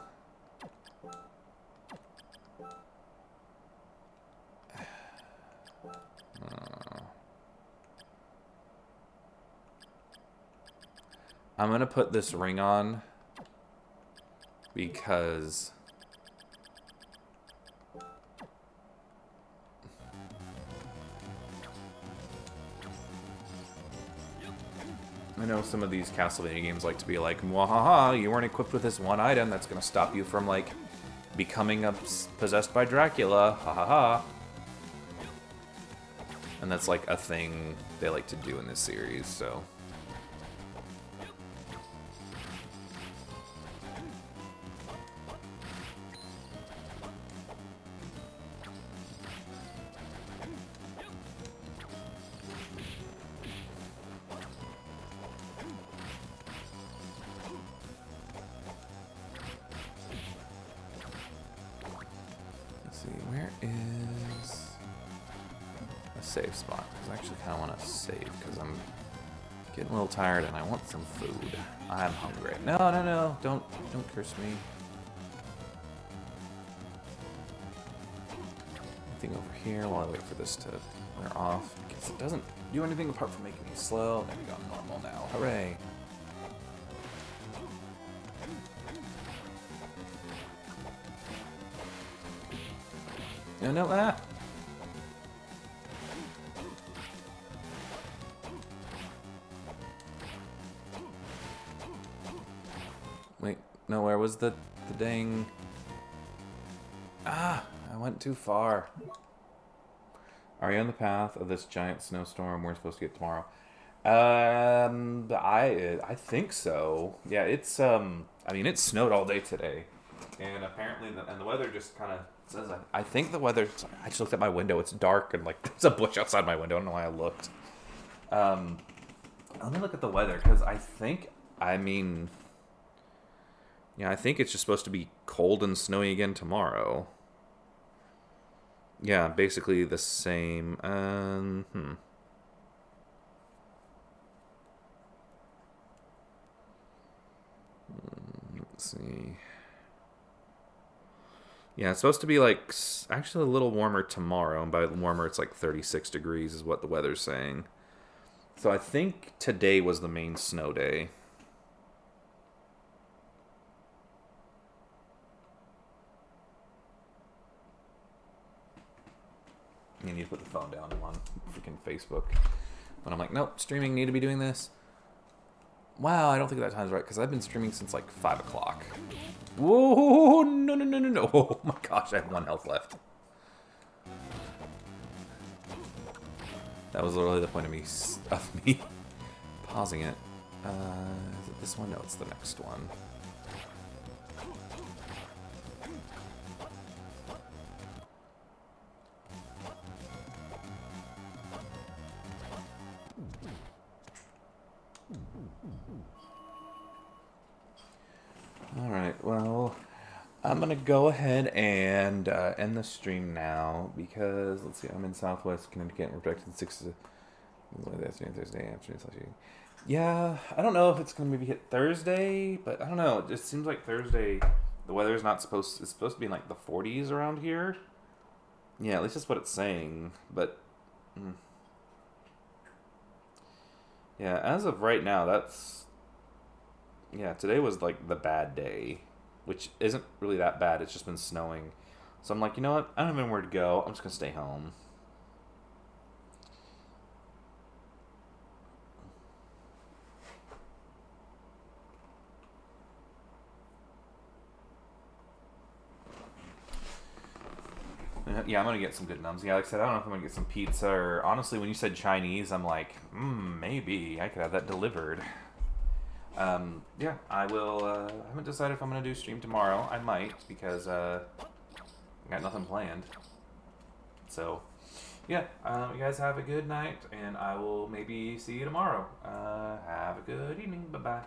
I'm gonna put this ring on because I know some of these Castlevania games like to be like, "Wahaha, you weren't equipped with this one item that's gonna stop you from like becoming possessed by Dracula." Ha ha ha. And that's like a thing they like to do in this series, so. Let's see, where is a safe spot? Because I actually kind of want to save because I'm getting a little tired and I want some food. I'm hungry. No, no, no! Don't curse me. Anything over here while I wait for this to wear off? Because it doesn't do anything apart from making me slow. There we go, I'm normal now. Hooray! No, no, ah! Wait, no, where was the dang... Ah! I went too far. Are you on the path of this giant snowstorm we're supposed to get tomorrow? I think so. Yeah, it's, I mean, it snowed all day today. And apparently, the weather just kind of says, I think the weather, I just looked at my window, it's dark, and like, there's a bush outside my window, I don't know why I looked. Let me look at the weather, because I think, I mean, yeah, I think it's just supposed to be cold and snowy again tomorrow. Yeah, basically the same. Let's see. Yeah, it's supposed to be like actually a little warmer tomorrow, and by warmer it's like 36 degrees is what the weather's saying. So I think today was the main snow day. You need to put the phone down. I'm on freaking Facebook. But I'm like, nope, streaming, need to be doing this. Wow, I don't think that time's right, because I've been streaming since like 5 o'clock. Whoa, no, no, no, no, no. Oh my gosh, I have 1 health left. That was literally the point of me pausing it. Is it this one? No, it's the next one. Alright, well, I'm going to go ahead and end the stream now because, let's see, I'm in Southwest Connecticut and we're projected 6 to Thursday afternoon. Yeah, I don't know if it's going to maybe hit Thursday, but I don't know. It just seems like Thursday, the weather's not supposed, it's supposed to be in like the 40s around here. Yeah, at least that's what it's saying, but... Yeah, as of right now, that's... Yeah, today was like the bad day, which isn't really that bad. It's just been snowing. So I'm like, you know what? I don't have anywhere to go. I'm just going to stay home. Yeah, I'm going to get some good numbs. Yeah, like I said, I don't know if I'm going to get some pizza or... Honestly, when you said Chinese, I'm like, maybe I could have that delivered. Yeah, I will, I haven't decided if I'm going to do stream tomorrow. I might, because, I got nothing planned. So, yeah, you guys have a good night, and I will maybe see you tomorrow. Have a good evening. Bye-bye.